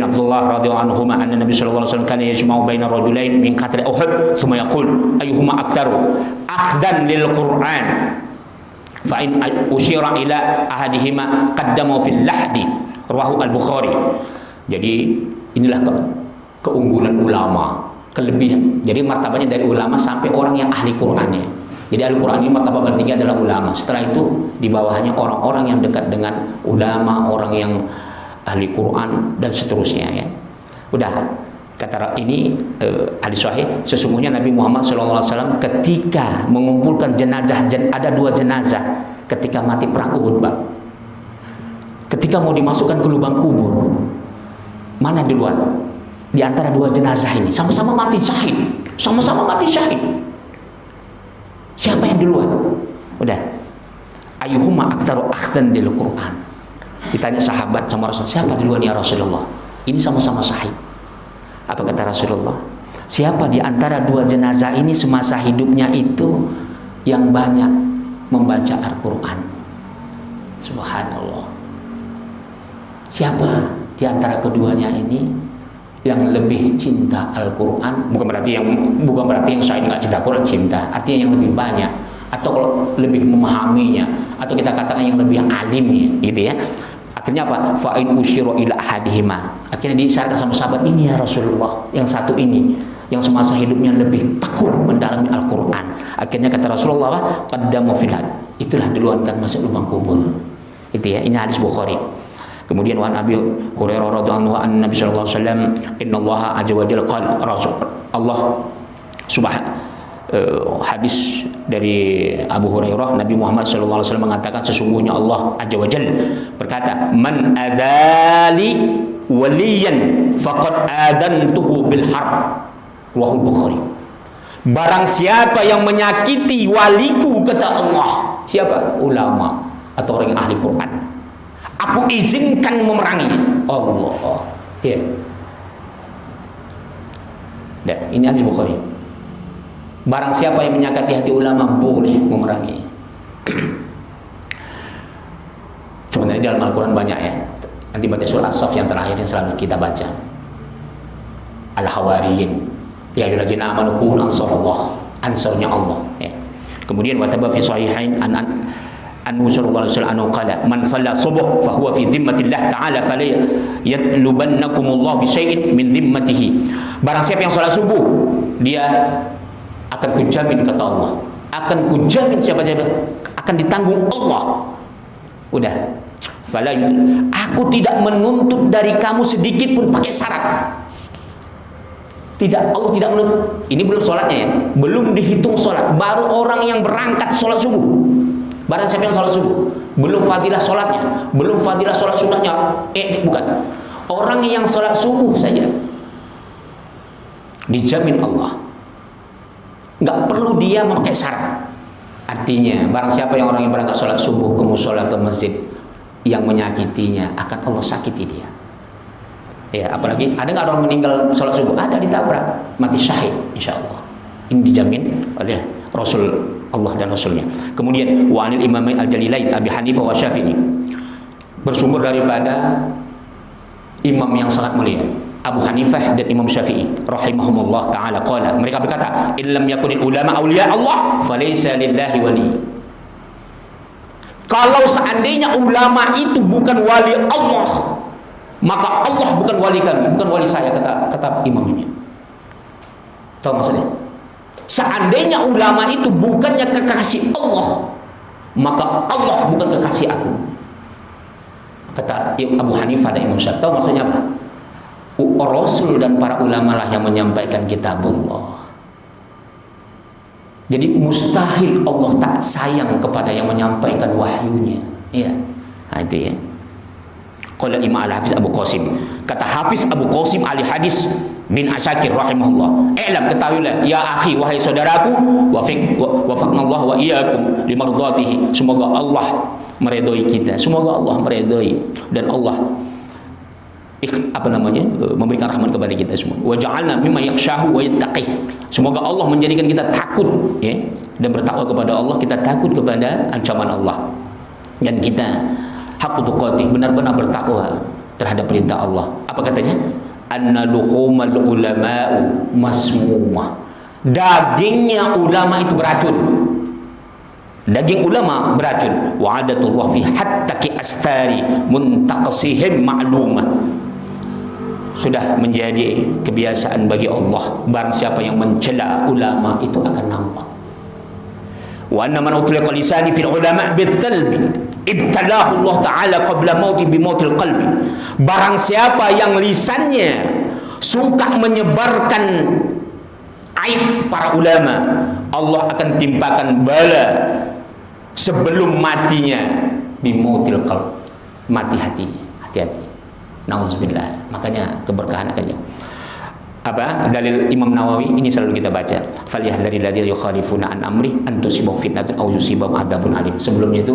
Abdullah radhiyallahu anhu anna Nabi sallallahu alaihi wasallam kana yajma'u baina rajulain min qatri Uhud thumma yaqul ayyuhuma aktsaru akhdan lil Qur'an fa in usyira ila ahadihima qaddamu fil lahdi rawahu al-Bukhari. Jadi inilah keunggulan ulama, kelebihan. Jadi martabatnya dari ulama sampai orang yang ahli Qur'annya. Jadi ahli Quran ini martabat bertinggi adalah ulama. Setelah itu di bawahnya orang-orang yang dekat dengan ulama, orang yang ahli Quran dan seterusnya ya. Udah kata ini hadis sahih, sesungguhnya Nabi Muhammad SAW ketika mengumpulkan jenazah, ada 2 jenazah ketika mati perang Uhud, Pak. Ketika mau dimasukkan ke lubang kubur, mana duluan? Di antara 2 jenazah ini sama-sama mati syahid, sama-sama mati syahid. Siapa yang duluan? Udah. Ayyuhuma aktsaru akhdan lil Qur'an. Ditanya sahabat sama Rasul, siapa duluan ya Rasulullah? Ini sama-sama sahih. Apa kata Rasulullah? Siapa di antara 2 jenazah ini semasa hidupnya itu yang banyak membaca Al-Qur'an? Subhanallah. Siapa di antara keduanya ini yang lebih cinta Al-Quran? Bukan berarti yang saya nggak cinta Quran, cinta. Artinya yang lebih banyak, atau kalau lebih memahaminya, atau kita katakan yang lebih alimnya, gitu ya. Akhirnya apa? Fa'in usyiro ila ahadihima. Akhirnya diisyaratkan sama sahabat ini ya Rasulullah, yang satu ini, yang semasa hidupnya lebih tekun mendalami Al-Quran. Akhirnya kata Rasulullah, qaddamu fil had. Itulah duluan kan masuk lubang kubur. Itu ya. Ini hadis Bukhari. Kemudian wa Nabi Hurairah radhiyallahu anhu Nabi sallallahu alaihi wasallam innallaha azza wa jalla qala Rasul Allah hadis dari Abu Hurairah, Nabi Muhammad sallallahu alaihi wasallam mengatakan sesungguhnya Allah azza wa jalla berkata, man adzali waliyan faqad adantuhu bil harb. Rawahu Bukhari. Barang siapa yang menyakiti waliku, kata Allah, siapa? Ulama atau orang yang ahli Quran, aku izinkan memeranginya. Allah. Ya. Dah, ini hadis Bukhari. Barang siapa yang menyakiti hati ulama boleh memerangi. Sebenarnya dalam Al-Quran banyak ya. Nanti baca surah As-Saff yang terakhir yang selalu kita baca. Al-Hawariyin. Ya ayyuhallazina amanu qul ansarullah. Ansarnya Allah. Ya. Kemudian wa tabba fi sahihain Anu sallallahu alaihi wasallam qala man shalla subuh fa huwa fi dhimmatillah ta'ala fala yatlubannakumullah bi syai'in min dhimmatihi. Barang siapa yang salat subuh, dia akan kujamin, kata Allah, akan kujamin siapa akan ditanggung Allah. Udah. Fala aku tidak menuntut dari kamu sedikit pun pakai syarat. Tidak, Allah tidak menuntut. Ini belum salatnya ya. Belum dihitung salat, baru orang yang berangkat salat subuh. Barang siapa yang sholat subuh, belum fadilah sholatnya, belum fadilah sholat sunnahnya, bukan. Orang yang sholat subuh saja dijamin Allah, nggak perlu dia memakai syarat. Artinya, barang siapa yang orang yang berangkat sholat subuh ke musola, ke masjid, yang menyakitinya, akan Allah sakiti dia. Ya, apalagi ada nggak orang meninggal sholat subuh? Ada, ditabrak, mati syahid, insya Allah. Ini dijamin oleh Rasul Allah dan Rasulnya. Kemudian wa anil imamain al-jalilain Abi Hanifah wa Syafi'i, bersumber daripada imam yang sangat mulia Abu Hanifah dan Imam Syafi'i rahimahumullah taala, qala, mereka berkata, illam yakunil ulama auliya Allah falaysa lillahi wali. Kalau seandainya ulama itu bukan wali Allah, maka Allah bukan wali kami, bukan wali saya, kata imam ini. Tahu maksudnya? Seandainya ulama itu bukannya kekasih Allah, maka Allah bukan kekasih aku, kata Abu Hanifah dan Imam Syafi'i. Tahu maksudnya apa? Rasul dan para ulama lah yang menyampaikan kitabullah. Jadi mustahil Allah tak sayang kepada yang menyampaikan wahyunya. Ya, nah, itu ya. Qala Imam Al-Hafiz Abu Qasim, kata Hafiz Abu Qasim ahli hadis bin Asakir rahimahullah, "I'lam, ketahuilah ya akhi, wahai saudaraku, wafaqnallah wa iyyakum limardatihi." Semoga Allah meridhoi kita, semoga Allah meridhoi dan Allah memberikan rahmat kepada kita semua. Wa ja'alna mimman yakhshahu wa yattaqih. Semoga Allah menjadikan kita takut, ya, dan bertakwa kepada Allah, kita takut kepada ancaman Allah. Dan kita haqq tuqatih, benar-benar bertakwa terhadap perintah Allah. Apa katanya? Anna luhumal ulama'u masmumah. Dagingnya ulama itu beracun. Daging ulama beracun. Wa adatullah fi hattaki astari muntaqsihim ma'lumah. Sudah menjadi kebiasaan bagi Allah, barang siapa yang mencela ulama itu akan nampak. Wa anna man utliqa lisani fil ulama bithalbi ibtalahu Allah taala qabla mauti bi mautil qalbi. Barang siapa yang lisannya suka menyebarkan aib para ulama, Allah akan timpakan bala sebelum matinya bi mautil qalb, mati hatinya. Hati-hati. Nauzubillah. Makanya keberkahan akan jauh. Apa dalil Imam Nawawi ini selalu kita baca, falyahdharil ladzina yukhalifuna an amri an tusibahum fitnatun aw yusibahum adzabun alim. Sebelumnya itu,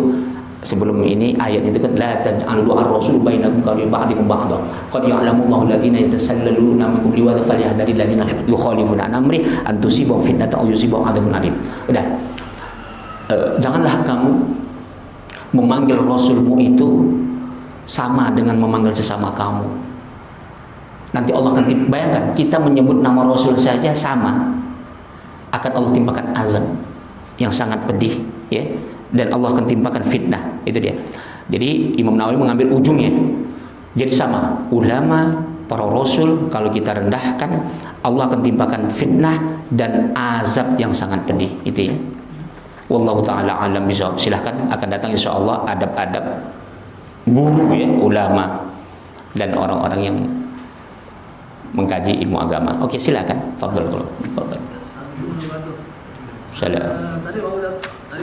sebelum ini ayat itu kan, la taj'alu du'a ar-rasul bainakum ka ba'dikum ba'dha qad ya'lamu Allahu alladziina yatasallaluna minkum liwada falyahdharil ladzina yukhalifuna an amri an tusibahum fitnatun aw yusibahum adzabun alim. Udah. Janganlah kamu memanggil rasulmu itu sama dengan memanggil sesama kamu. Nanti Allah akan bayangkan, kita menyebut nama Rasul saja sama, akan Allah timpakan azab yang sangat pedih, ya, dan Allah akan timpakan fitnah. Itu dia. Jadi Imam Nawawi mengambil ujungnya. Jadi sama, ulama, para rasul kalau kita rendahkan, Allah akan timpakan fitnah dan azab yang sangat pedih. Itu ya. Wallahu taala alam bisawab. Silahkan, akan datang insyaallah adab-adab guru, ya, ulama dan orang-orang yang mengkaji ilmu agama. Oke, silakan. Fadhil. Salam. Tadi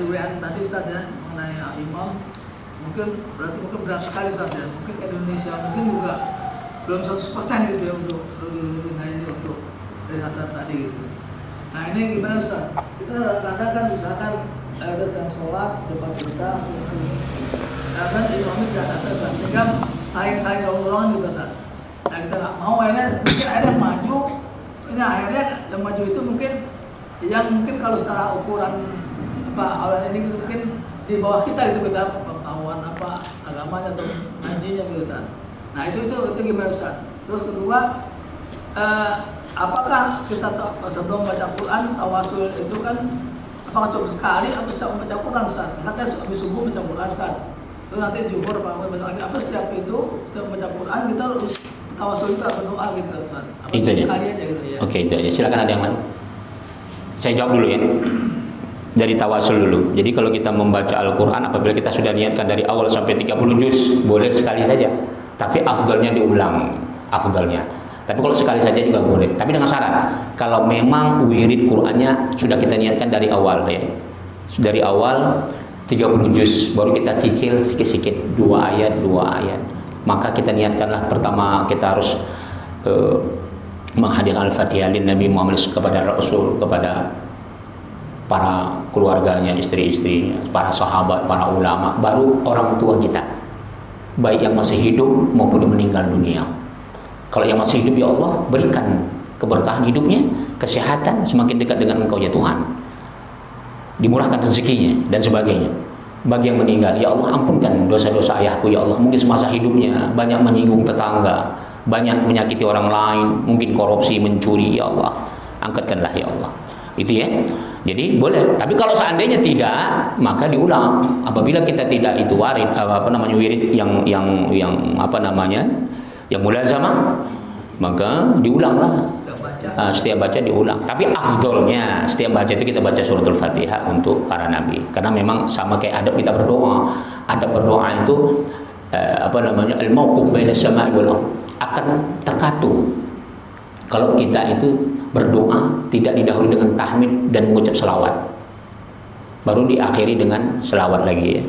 WA tadi Ustaz ya, mengenai imam, mungkin berat sekali Ustaz ya. Mungkin Indonesia mungkin juga belum 100% gitu ya untuk ini untuk dasar tadi gitu. Nah, ini gimana Ustaz? Kita kadang kan misalkan ada sedang sholat depan kita, karena imamnya tidak datang Ustaz, sehingga saing-saing golongan Ustaz. Nah, kita nggak mau, akhirnya mungkin ada yang maju. Ini akhirnya yang maju itu mungkin kalau secara ukuran awal ini gitu, mungkin di bawah kita gitu, kita pengetahuan agamanya atau ngajinya gitu Ustaz. Nah itu gimana Ustaz? Terus kedua, apakah kita sebelum baca Quran tawasul itu kan apakah cukup sekali atau setiap membaca Quran Ustaz? Misalnya habis subuh baca Quran Ustaz, terus nanti zuhur apa setiap itu setiap membaca Quran kita harus tawasul juga berdoa gitu Ustaz. Itu aja. Gitu, ya. Oke, itu aja. Silakan, ada yang lain. Saya jawab dulu ya. Dari tawasul dulu. Jadi kalau kita membaca Al-Quran, apabila kita sudah niatkan dari awal sampai 30 juz, boleh sekali saja. Tapi afdalnya diulang, afdalnya. Tapi kalau sekali saja juga boleh. Tapi dengan syarat, kalau memang wirid Qur'annya sudah kita niatkan dari awal, ya. Dari awal 30 juz, baru kita cicil sikit-sikit 2 ayat. Maka kita niatkanlah, pertama kita harus menghadirkan Al-Fatihah lin Nabi Muhammad, kepada Rasul, kepada para keluarganya, istri-istrinya, para sahabat, para ulama, baru orang tua kita, baik yang masih hidup maupun yang meninggal dunia. Kalau yang masih hidup, ya Allah berikan keberkahan hidupnya, kesehatan, semakin dekat dengan Engkau ya Tuhan, dimurahkan rezekinya dan sebagainya. Bagi yang meninggal, ya Allah ampunkan dosa-dosa ayahku ya Allah, mungkin semasa hidupnya banyak menyinggung tetangga, banyak menyakiti orang lain, mungkin korupsi, mencuri, ya Allah angkatkanlah ya Allah. Itu ya. Jadi boleh. Tapi kalau seandainya tidak, maka diulang. Apabila kita tidak itu wirid yang mulazamah, maka diulanglah. Setiap baca diulang. Tapi afdolnya setiap baca itu kita baca suratul Fatihah untuk para nabi. Karena memang sama kayak adab kita berdoa. Adab berdoa itu al-mauquf baina as-sama'i wal ardh, akan terkatung kalau kita itu berdoa tidak didahului dengan tahmid dan mengucap selawat, baru diakhiri dengan selawat lagi, ya.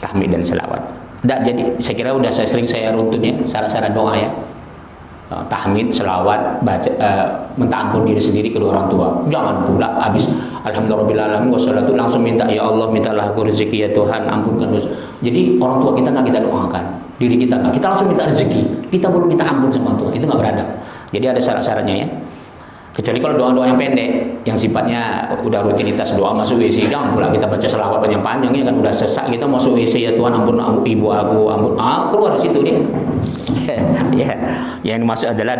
Tahmid dan selawat. Jadi saya kira saya sering runtun ya syarat-syarat doa ya. tahmid, selawat, baca, minta ampun diri sendiri kedua orang tua. Jangan pula habis alhamdulillahirobbilalamin wassalatu langsung minta, ya Allah mintalah aku rezeki ya Tuhan, ampunkan dosa. Jadi orang tua kita nggak kita doakan, diri kita nggak, kita langsung minta rezeki, kita belum minta ampun sama Tuhan, itu nggak beradab. Jadi ada syarat-syaratnya ya. Kecuali kalau doa-doa yang pendek, yang sifatnya udah rutinitas doa masuk WC, jangan pula kita baca selawat panjang-panjang ya kan, udah sesak kita masuk WC, ya Tuhan ampun ibu aku, ampun, keluar di situ dia. Ya, yang dimaksud adalah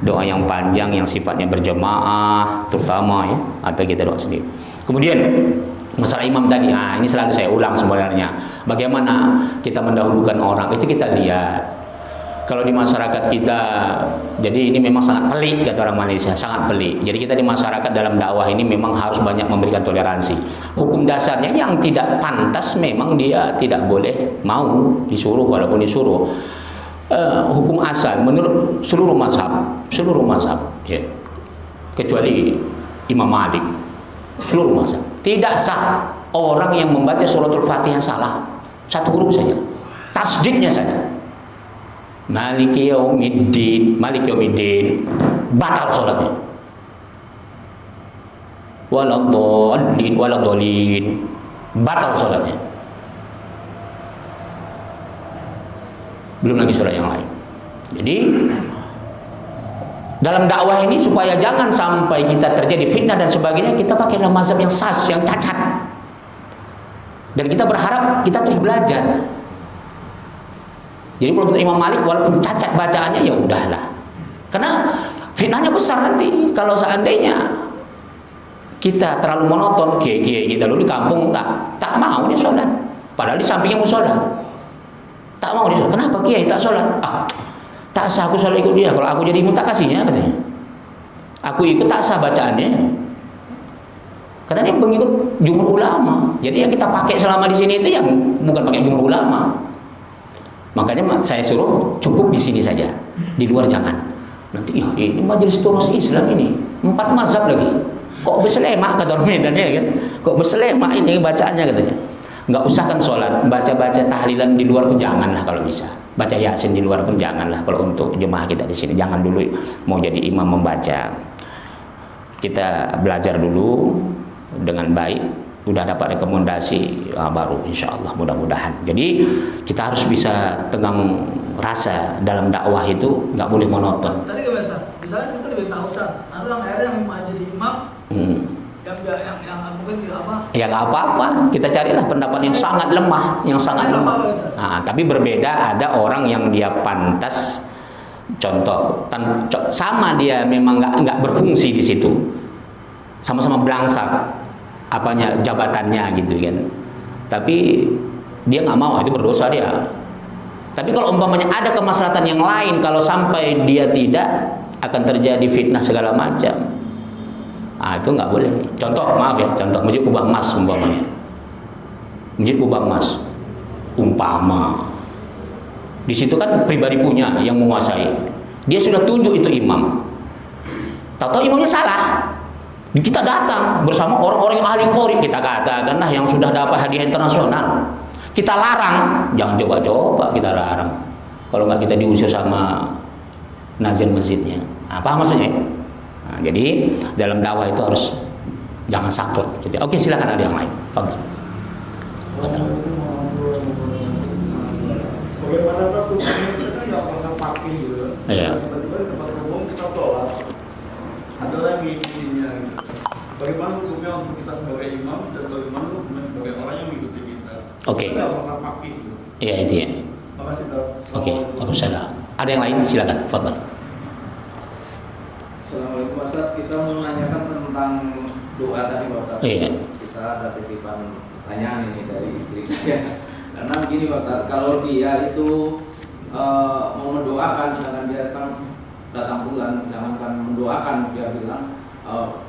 doa yang panjang yang sifatnya berjemaah terutama ya, atau kita doa sendiri. Kemudian masalah imam tadi, ini selalu saya ulang sebenarnya. Bagaimana kita mendahulukan orang itu kita lihat. Kalau di masyarakat kita, jadi ini memang sangat pelik kata orang Malaysia, sangat pelik. Jadi kita di masyarakat dalam dakwah ini memang harus banyak memberikan toleransi. Hukum dasarnya yang tidak pantas memang dia tidak boleh mau disuruh walaupun disuruh. Hukum asal menurut seluruh mazhab ya, kecuali Imam Malik, seluruh mazhab tidak sah orang yang membaca suratul Fatihah salah satu huruf saja, tasdidnya saja. Maliki yaumiddin batal sholatnya. Waladhdallin batal sholatnya. Belum lagi surat yang lain. Jadi dalam dakwah ini supaya jangan sampai kita terjadi fitnah dan sebagainya, kita pakailah mazhab yang sas, yang cacat. Dan kita berharap kita terus belajar. Jadi kalau Imam Malik walaupun cacat bacaannya ya udahlah. Karena fitnahnya besar nanti kalau seandainya kita terlalu monoton, kiai kita dulu di kampung tak mau dia sholat. Padahal di sampingnya musola. Tak mau dia sholat. Kenapa kiai tak sholat? Tak sah aku sholat ikut dia. Kalau aku jadi imam tak kasihnya katanya. Aku ikut tak sah bacaannya. Karena dia pengikut jumhur ulama. Jadi yang kita pakai selama di sini itu yang bukan pakai jumhur ulama. Makanya saya suruh cukup di sini saja, di luar jangan. Nanti ini majelis terus Islam ini 4 mazhab lagi. Kok berselemak kata orang Medan ya kan? Kok berselemak ini bacaannya katanya. Nggak usah kan sholat, baca tahlilan di luar pun jangan lah kalau bisa. Baca Yasin di luar pun jangan lah kalau untuk jemaah kita di sini. Jangan dulu mau jadi imam membaca. Kita belajar dulu dengan baik. Udah dapat rekomendasi baru insya Allah mudah-mudahan. Jadi kita harus bisa tegang rasa dalam dakwah itu, nggak boleh monoton. Tadi gimana Ustaz? Misalnya kita lebih tahu Ustaz, ada yang akhirnya yang jadi imam, yang mungkin apa? Ya nggak apa-apa. Kita carilah pendapat yang sangat lemah, yang sangat lemah. Nah, tapi berbeda ada orang yang dia pantas. Contoh, sama dia memang nggak berfungsi di situ, sama-sama belangsak. Apanya jabatannya gitu kan, tapi dia nggak mau, itu berdosa dia. Tapi kalau umpamanya ada kemaslahatan yang lain, kalau sampai dia tidak, akan terjadi fitnah segala macam. Itu nggak boleh. Contoh, maaf ya, contoh Masjid Kubah Mas umpamanya, Masjid Kubah Mas umpama di situ kan pribadi punya yang menguasai, dia sudah tunjuk itu imam, tahu-tahu imamnya salah. Kita datang bersama orang-orang yang ahli qori, kita katakanlah yang sudah dapat hadiah internasional, kita larang, jangan coba-coba kita larang. Kalau nggak kita diusir sama nazir masjidnya. Apa maksudnya? Nah, jadi dalam dakwah itu harus jangan saklek. Gitu. Oke, silakan ada yang lain. Fadhil. Bagaimana tuh kita kan nggak pernah pakai gitu. Iya. Tiba-tiba di tempat umum kita sholat, ada lagi intinya. Bagaimana hukumnya untuk kita sebagai imam dan bagaimana hukumnya sebagai orang yang mengikuti kita? Oke. Kita nggak pernah pakai gitu. Iya itu ya. Makasih Dok. Oke, waalaikumsalam. Ada yang lain? Silakan. Fadhil. Assalamualaikum Ustaz, kita mau menanyakan tentang doa tadi Pak Ustaz. Iya. Kita ada titipan pertanyaan ini dari istri saya. Karena begini Pak Ustaz, kalau dia itu mau mendoakan sedangkan dia kan datang bulan, jangankan mendoakan, dia bilang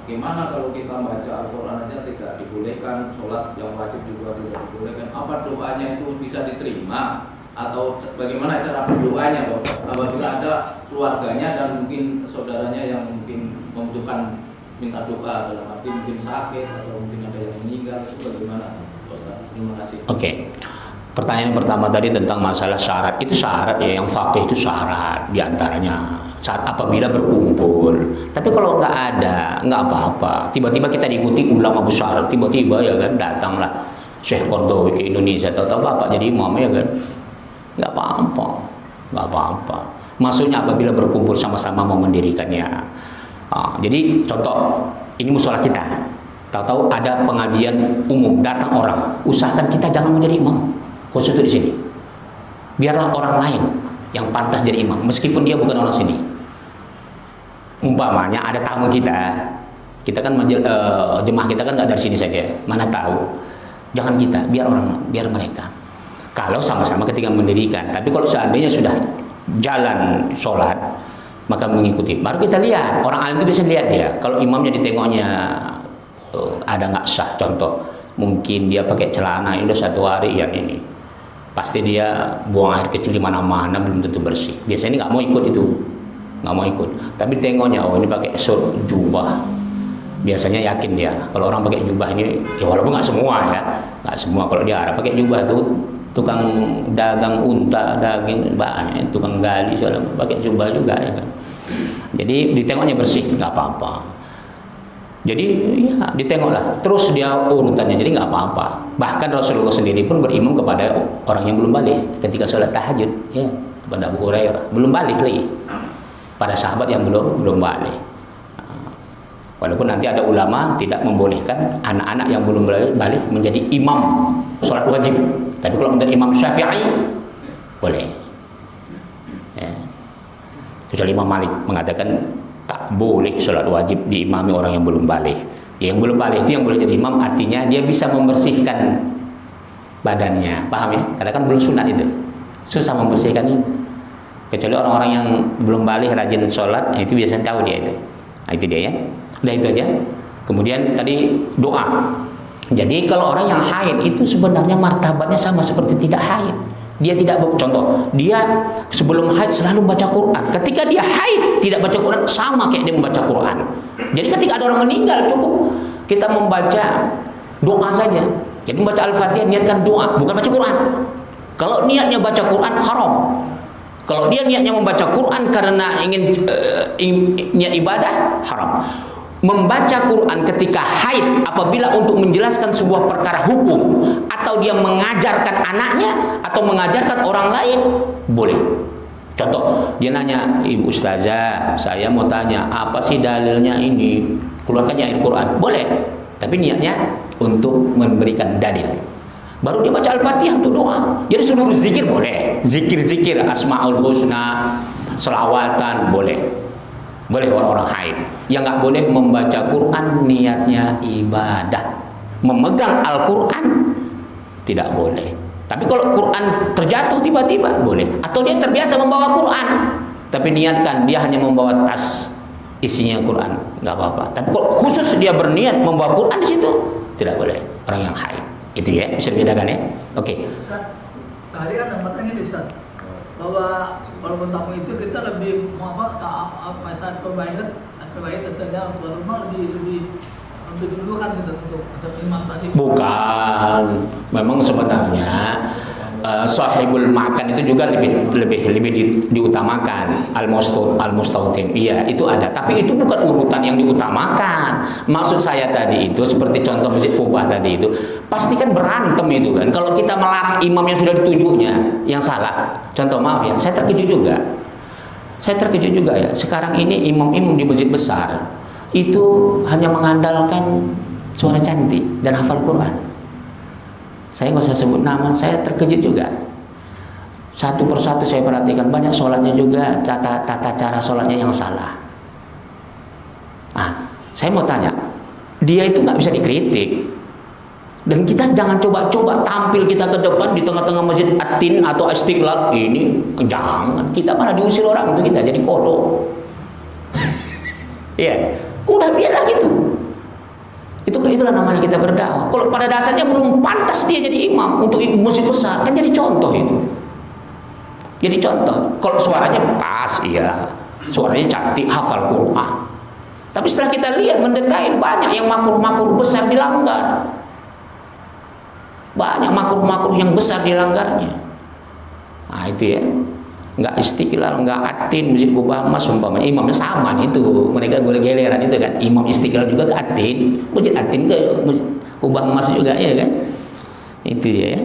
gimana kalau kita baca Al-Quran aja tidak dibolehkan, sholat yang wajib juga tidak dibolehkan, apa doanya itu bisa diterima? Atau bagaimana cara berdoanya Bapak apabila ada keluarganya dan mungkin saudaranya yang mungkin membutuhkan minta doa dalam arti mungkin sakit atau mungkin ada yang meninggal, itu bagaimana Ustaz? Terima kasih. Oke. Pertanyaan pertama tadi tentang masalah syarat. Itu syarat ya, yang faqih itu syarat diantaranya. saat apabila berkumpul. Tapi kalau nggak ada, nggak apa-apa. Tiba-tiba kita diikuti ulama besar, tiba-tiba ya kan datanglah Syekh Qaradawi ke Indonesia, tahu-tahu Bapak jadi imam ya kan. Nggak apa-apa, nggak apa-apa. Maksudnya apabila berkumpul sama-sama mau mendirikannya. Jadi contoh, ini musola kita. Tahu-tahu ada pengajian umum, datang orang, usahakan kita jangan menjadi imam. Khusus itu di sini. Biarlah orang lain yang pantas jadi imam, meskipun dia bukan orang sini. Umpamanya ada tamu kita kan jemaah kita kan nggak dari sini saja, mana tahu. Jangan kita, biar mereka. Kalau sama-sama ketika mendirikan. Tapi kalau seandainya sudah jalan sholat, maka mengikuti. Baru kita lihat, orang alim itu bisa lihat dia. Kalau imamnya ditengoknya ada nggak sah, contoh, mungkin dia pakai celana ini udah 1 hari yang ini. Pasti dia buang air kecil di mana-mana, belum tentu bersih. Biasanya ini nggak mau ikut itu, nggak mau ikut. Tapi tengoknya, oh ini pakai jubah. Biasanya yakin dia. Kalau orang pakai jubah ini, ya walaupun nggak semua ya, nggak semua. Kalau di Arab pakai jubah tuh tukang dagang unta, daging banyak, tukang gali segala pakai jubah juga ya kan. Jadi ditengoknya bersih, nggak apa-apa. Jadi ya ditengoklah, terus dia urutannya, jadi nggak apa-apa. Bahkan Rasulullah sendiri pun berimam kepada orang yang belum balik ketika sholat tahajud, ya, kepada Abu Hurairah, belum balik lagi. Pada sahabat yang belum balik. Walaupun nanti ada ulama tidak membolehkan anak-anak yang belum balik menjadi imam sholat wajib. Tapi kalau menjadi imam Syafi'i boleh. Ya. Kecuali Imam Malik mengatakan tak boleh sholat wajib diimami orang yang belum balik. Yang belum balik itu yang boleh jadi imam, artinya dia bisa membersihkan badannya, paham ya? Karena kan belum sunat itu, susah membersihkan itu. Kecuali orang-orang yang belum balik rajin sholat, itu biasanya tahu dia itu. Nah itu dia ya. Udah itu aja. Kemudian tadi doa. Jadi kalau orang yang haid itu sebenarnya martabatnya sama seperti tidak haid. Dia tidak, contoh, dia sebelum haid selalu membaca Quran. Ketika dia haid tidak baca Quran, sama kayak dia membaca Quran. Jadi ketika ada orang meninggal, cukup kita membaca doa saja. Jadi membaca Al-Fatihah, niatkan doa, bukan baca Quran. Kalau niatnya baca Quran, haram. Kalau dia niatnya membaca Quran karena ingin niat ibadah, haram. Membaca Quran ketika haid apabila untuk menjelaskan sebuah perkara hukum atau dia mengajarkan anaknya atau mengajarkan orang lain, boleh. Contoh, dia nanya, Ibu Ustazah, saya mau tanya, apa sih dalilnya ini? Keluarkannya ayat Quran, boleh. Tapi niatnya untuk memberikan dalil. Baru dia baca Al-Fatihah untuk doa. Jadi seluruh zikir boleh. Zikir-zikir Asmaul Husna, selawatan boleh. Boleh orang-orang haid. Yang nggak boleh membaca Quran niatnya ibadah. Memegang Al-Quran tidak boleh. Tapi kalau Quran terjatuh tiba-tiba boleh. Atau dia terbiasa membawa Quran, tapi niatkan dia hanya membawa tas isinya Quran, nggak apa-apa. Tapi kalau khusus dia berniat membawa Quran di situ, tidak boleh. Orang yang haid. Itu ya, bisa dibedakan ya. Oke. Ustaz, tadi kan tempatnya ini Ustaz, bahwa walaupun tamu itu kita lebih mau apa saat perbaikan saja tuan rumah lebih dulu kan gitu untuk imam tadi. Bukan, memang sebenarnya sahibul makan itu juga lebih diutamakan al-mustautin. Iya, itu ada, tapi itu bukan urutan yang diutamakan. Maksud saya tadi itu seperti contoh Masjid Kubah tadi itu, pasti kan berantem itu kan. Kalau kita melarang imam yang sudah ditunjuknya, yang salah. Contoh, maaf ya, saya terkejut juga. Ya. Sekarang ini imam-imam di masjid besar itu hanya mengandalkan suara cantik dan hafal Quran. Saya nggak usah sebut nama, saya terkejut juga. Satu persatu saya perhatikan, banyak sholatnya juga tata cara sholatnya yang salah. Saya mau tanya, dia itu nggak bisa dikritik. Dan kita jangan coba-coba tampil kita ke depan di tengah-tengah masjid At-Tin atau Istiqlal ini, jangan. Kita malah diusir orang untuk kita jadi kodok. Iya, udah biarlah gitu. Itulah namanya kita berdakwah. Kalau pada dasarnya belum pantas dia jadi imam untuk masjid besar, kan jadi contoh itu. Jadi contoh. Kalau suaranya pas, iya, suaranya cantik, hafal Quran. Tapi setelah kita lihat mendetail, banyak yang makruh-makruh besar dilanggar. Banyak makruh-makruh yang besar dilanggarnya. Nah itu ya. nggak Istiqlal, nggak Atin, Masjid Kubah Mas umpamanya, imamnya sama itu, mereka geleran itu kan, imam Istiqlal juga ke Atin, Masjid Atin ke Kubah Mas juga ya kan, itu dia ya.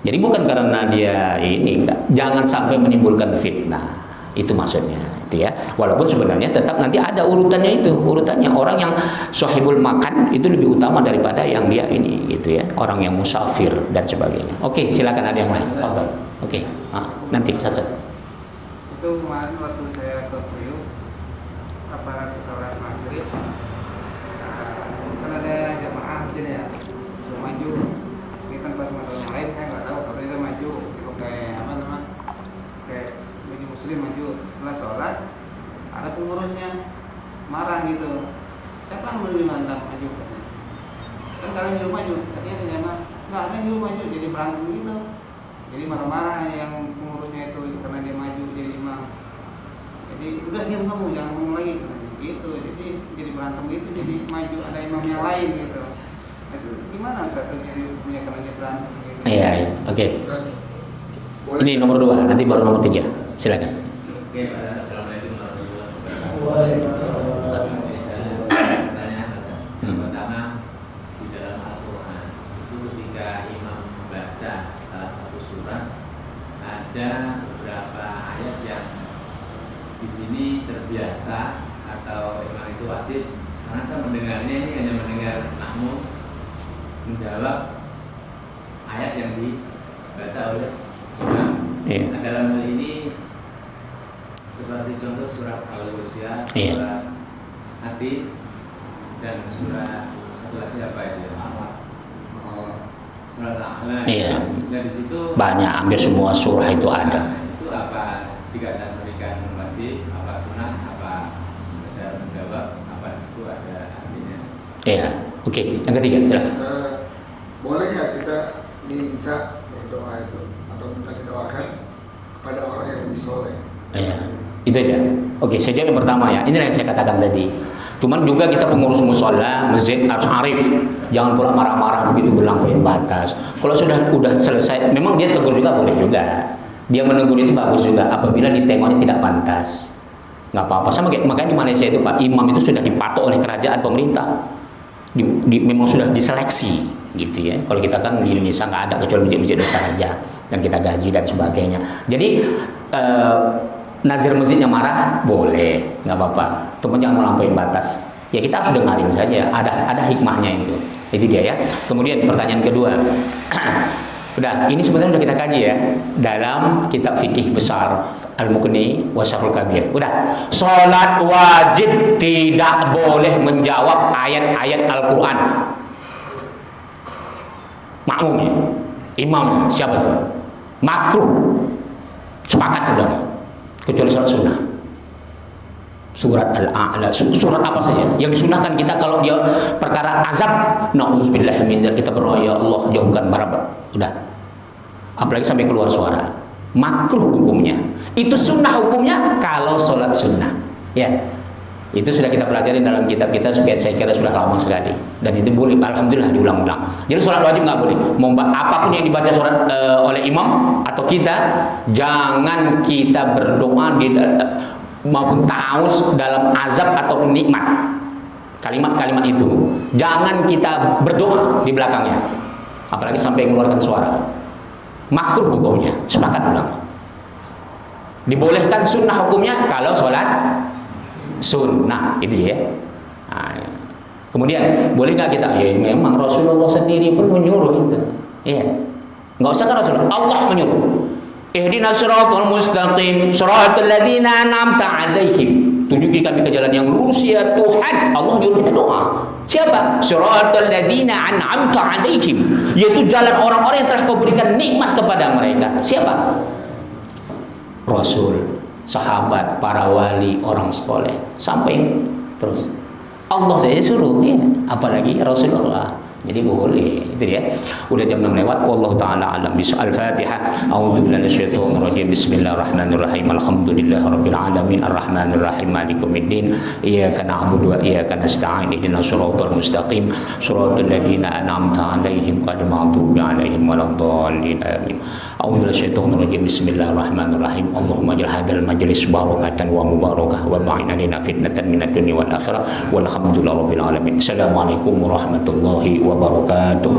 Jadi bukan karena dia ini, enggak, jangan sampai menimbulkan fitnah, itu maksudnya, itu ya. Walaupun sebenarnya tetap nanti ada urutannya itu, urutannya orang yang sahibul makan itu lebih utama daripada yang dia ini, gitu ya, orang yang musafir dan sebagainya. Oke, silakan ada yang lain. Tonton. Oke, nanti satu. Itu kemarin waktu saya ke Priuk, apa sholat maghrib, kan ada jamaah gitu ya, sudah maju. Ini kan pas masalah lain saya nggak tahu, katanya dia maju, kayak apa namanya, kayak bagi muslim maju. Setelah sholat, ada pengurusnya marah gitu. Siapa yang mau dimantap maju? Kan kalian nyuruh maju, tadinya ada jamaah, nggak ada yang nyuruh maju, jadi berantem gitu. Jadi marah-marah yang pengurusnya itu karena dia maju jadi imam. Jadi udah diam kamu, jangan ngomong lagi gitu. Jadi berantem gitu, jadi maju ada imam yang lain gitu. Itu gimana Ustaz jadi punya karena dia berantem gitu? Iya, oke. Ini nomor 2, nanti baru nomor 3. Silakan. Oke, assalamualaikum warahmatullahi Waalaikumsalam. Pertanyaan pertama, di dalam Al-Quran itu ketika imam membaca salah satu surat, ada beberapa ayat yang di sini terbiasa atau memang itu wajib, karena saya mendengarnya ini hanya mendengar makmum menjawab ayat yang dibaca oleh imam. Iya. Nah, dalam hal ini seperti contoh surat Al-Husyah, Iya. surat Hati, dan surat satu lagi apa itu? Surat Al-A'la. Iya. Nah di situ Banyak, hampir semua surah itu ada. Itu apa dikatakan berikan wajib, apa sunnah, apa sekedar menjawab, apa di situ ada artinya? Iya. Oke, yang ketiga, silakan. Boleh nggak kita minta berdoa itu atau minta didoakan kepada orang yang lebih soleh? Iya. Itu aja. Oke, saya jawab yang pertama ya. Ini yang saya katakan tadi. Cuman juga kita pengurus musola, masjid harus arif. Jangan pula marah-marah begitu berlampaui batas. Kalau udah selesai, memang dia tegur juga boleh juga. Dia menegur itu bagus juga apabila ditengoknya tidak pantas. Nggak apa-apa. Sama kayak makanya di Malaysia itu Pak, imam itu sudah dipatok oleh kerajaan pemerintah. Memang sudah diseleksi gitu ya. Kalau kita kan di Indonesia nggak ada kecuali masjid-masjid besar aja yang kita gaji dan sebagainya. Jadi nazir masjidnya marah boleh, nggak apa-apa. Cuma jangan melampaui batas. Ya kita harus dengarin saja. Ada hikmahnya itu. Itu dia ya. Kemudian pertanyaan kedua. Udah, ini sebenarnya udah kita kaji ya dalam kitab fikih besar Al-Muqni wa Syarhul Kabir. Udah, sholat wajib tidak boleh menjawab ayat-ayat Al-Quran. Makmumnya, imamnya, siapa itu? Makruh. Sepakat ulama. Kecuali sholat sunnah. Surat Al-A'la, surat apa saja yang disunahkan kita kalau dia perkara azab, na'udzubillah min dzalik, kita berdoa ya Allah jauhkan barabara. Udah. Apalagi sampai keluar suara. Makruh hukumnya. Itu sunnah hukumnya kalau sholat sunnah. Ya. Itu sudah kita pelajari dalam kitab kita, saya kira sudah lama sekali. Dan itu boleh, alhamdulillah diulang-ulang. Jadi sholat wajib nggak boleh. Apapun yang dibaca surat oleh imam atau kita, jangan kita berdoa di maupun ta'awuz dalam azab atau nikmat. Kalimat-kalimat itu jangan kita berdoa di belakangnya, apalagi sampai mengeluarkan suara. Makruh hukumnya, sepakat ulama. Dibolehkan sunnah hukumnya kalau sholat sunnah, itu dia. Nah, kemudian boleh nggak kita? Ya memang Rasulullah sendiri pun menyuruh itu. Iya, nggak usah kan Rasulullah, Allah menyuruh. Ihdinas siratal mustaqim, siratal ladzina an'amta 'alaihim. Tunjuki kami ke jalan yang lurus ya Tuhan. Allah nyuruh kita doa. Siapa? Siratal ladzina an'amta 'alaihim, yaitu jalan orang-orang yang telah Kau berikan nikmat kepada mereka. Siapa? Rasul, sahabat, para wali, orang soleh, sampai terus. Allah saja suruh, ya. Apalagi Rasulullah. Jadi boleh, itu dia. Udah jam 6 lewat. Wallahu taala alam. Al-Fatihah. A'udzubillahi minasyaitonir rajim. Bismillahirrahmanirrahim. Alhamdulillahirabbil alamin arrahmanir rahim maliki yaumiddin. Iyyaka na'budu wa iyyaka nasta'in. Ihdinas siratal mustaqim. Shiratal ladzina an'amta 'alaihim ghairil maghdubi 'alaihim waladdallin. Amin. A'udzubillahi minasyaitonir rajim. Bismillahirrahmanirrahim. Allahumma ij'al hadzal majlis barakatan wa mubarakah wa ma'ina lana fitnatan minad dunya wal akhirah. Walhamdulillahirabbil alamin. Assalamualaikum warahmatullahi wabarakatuh.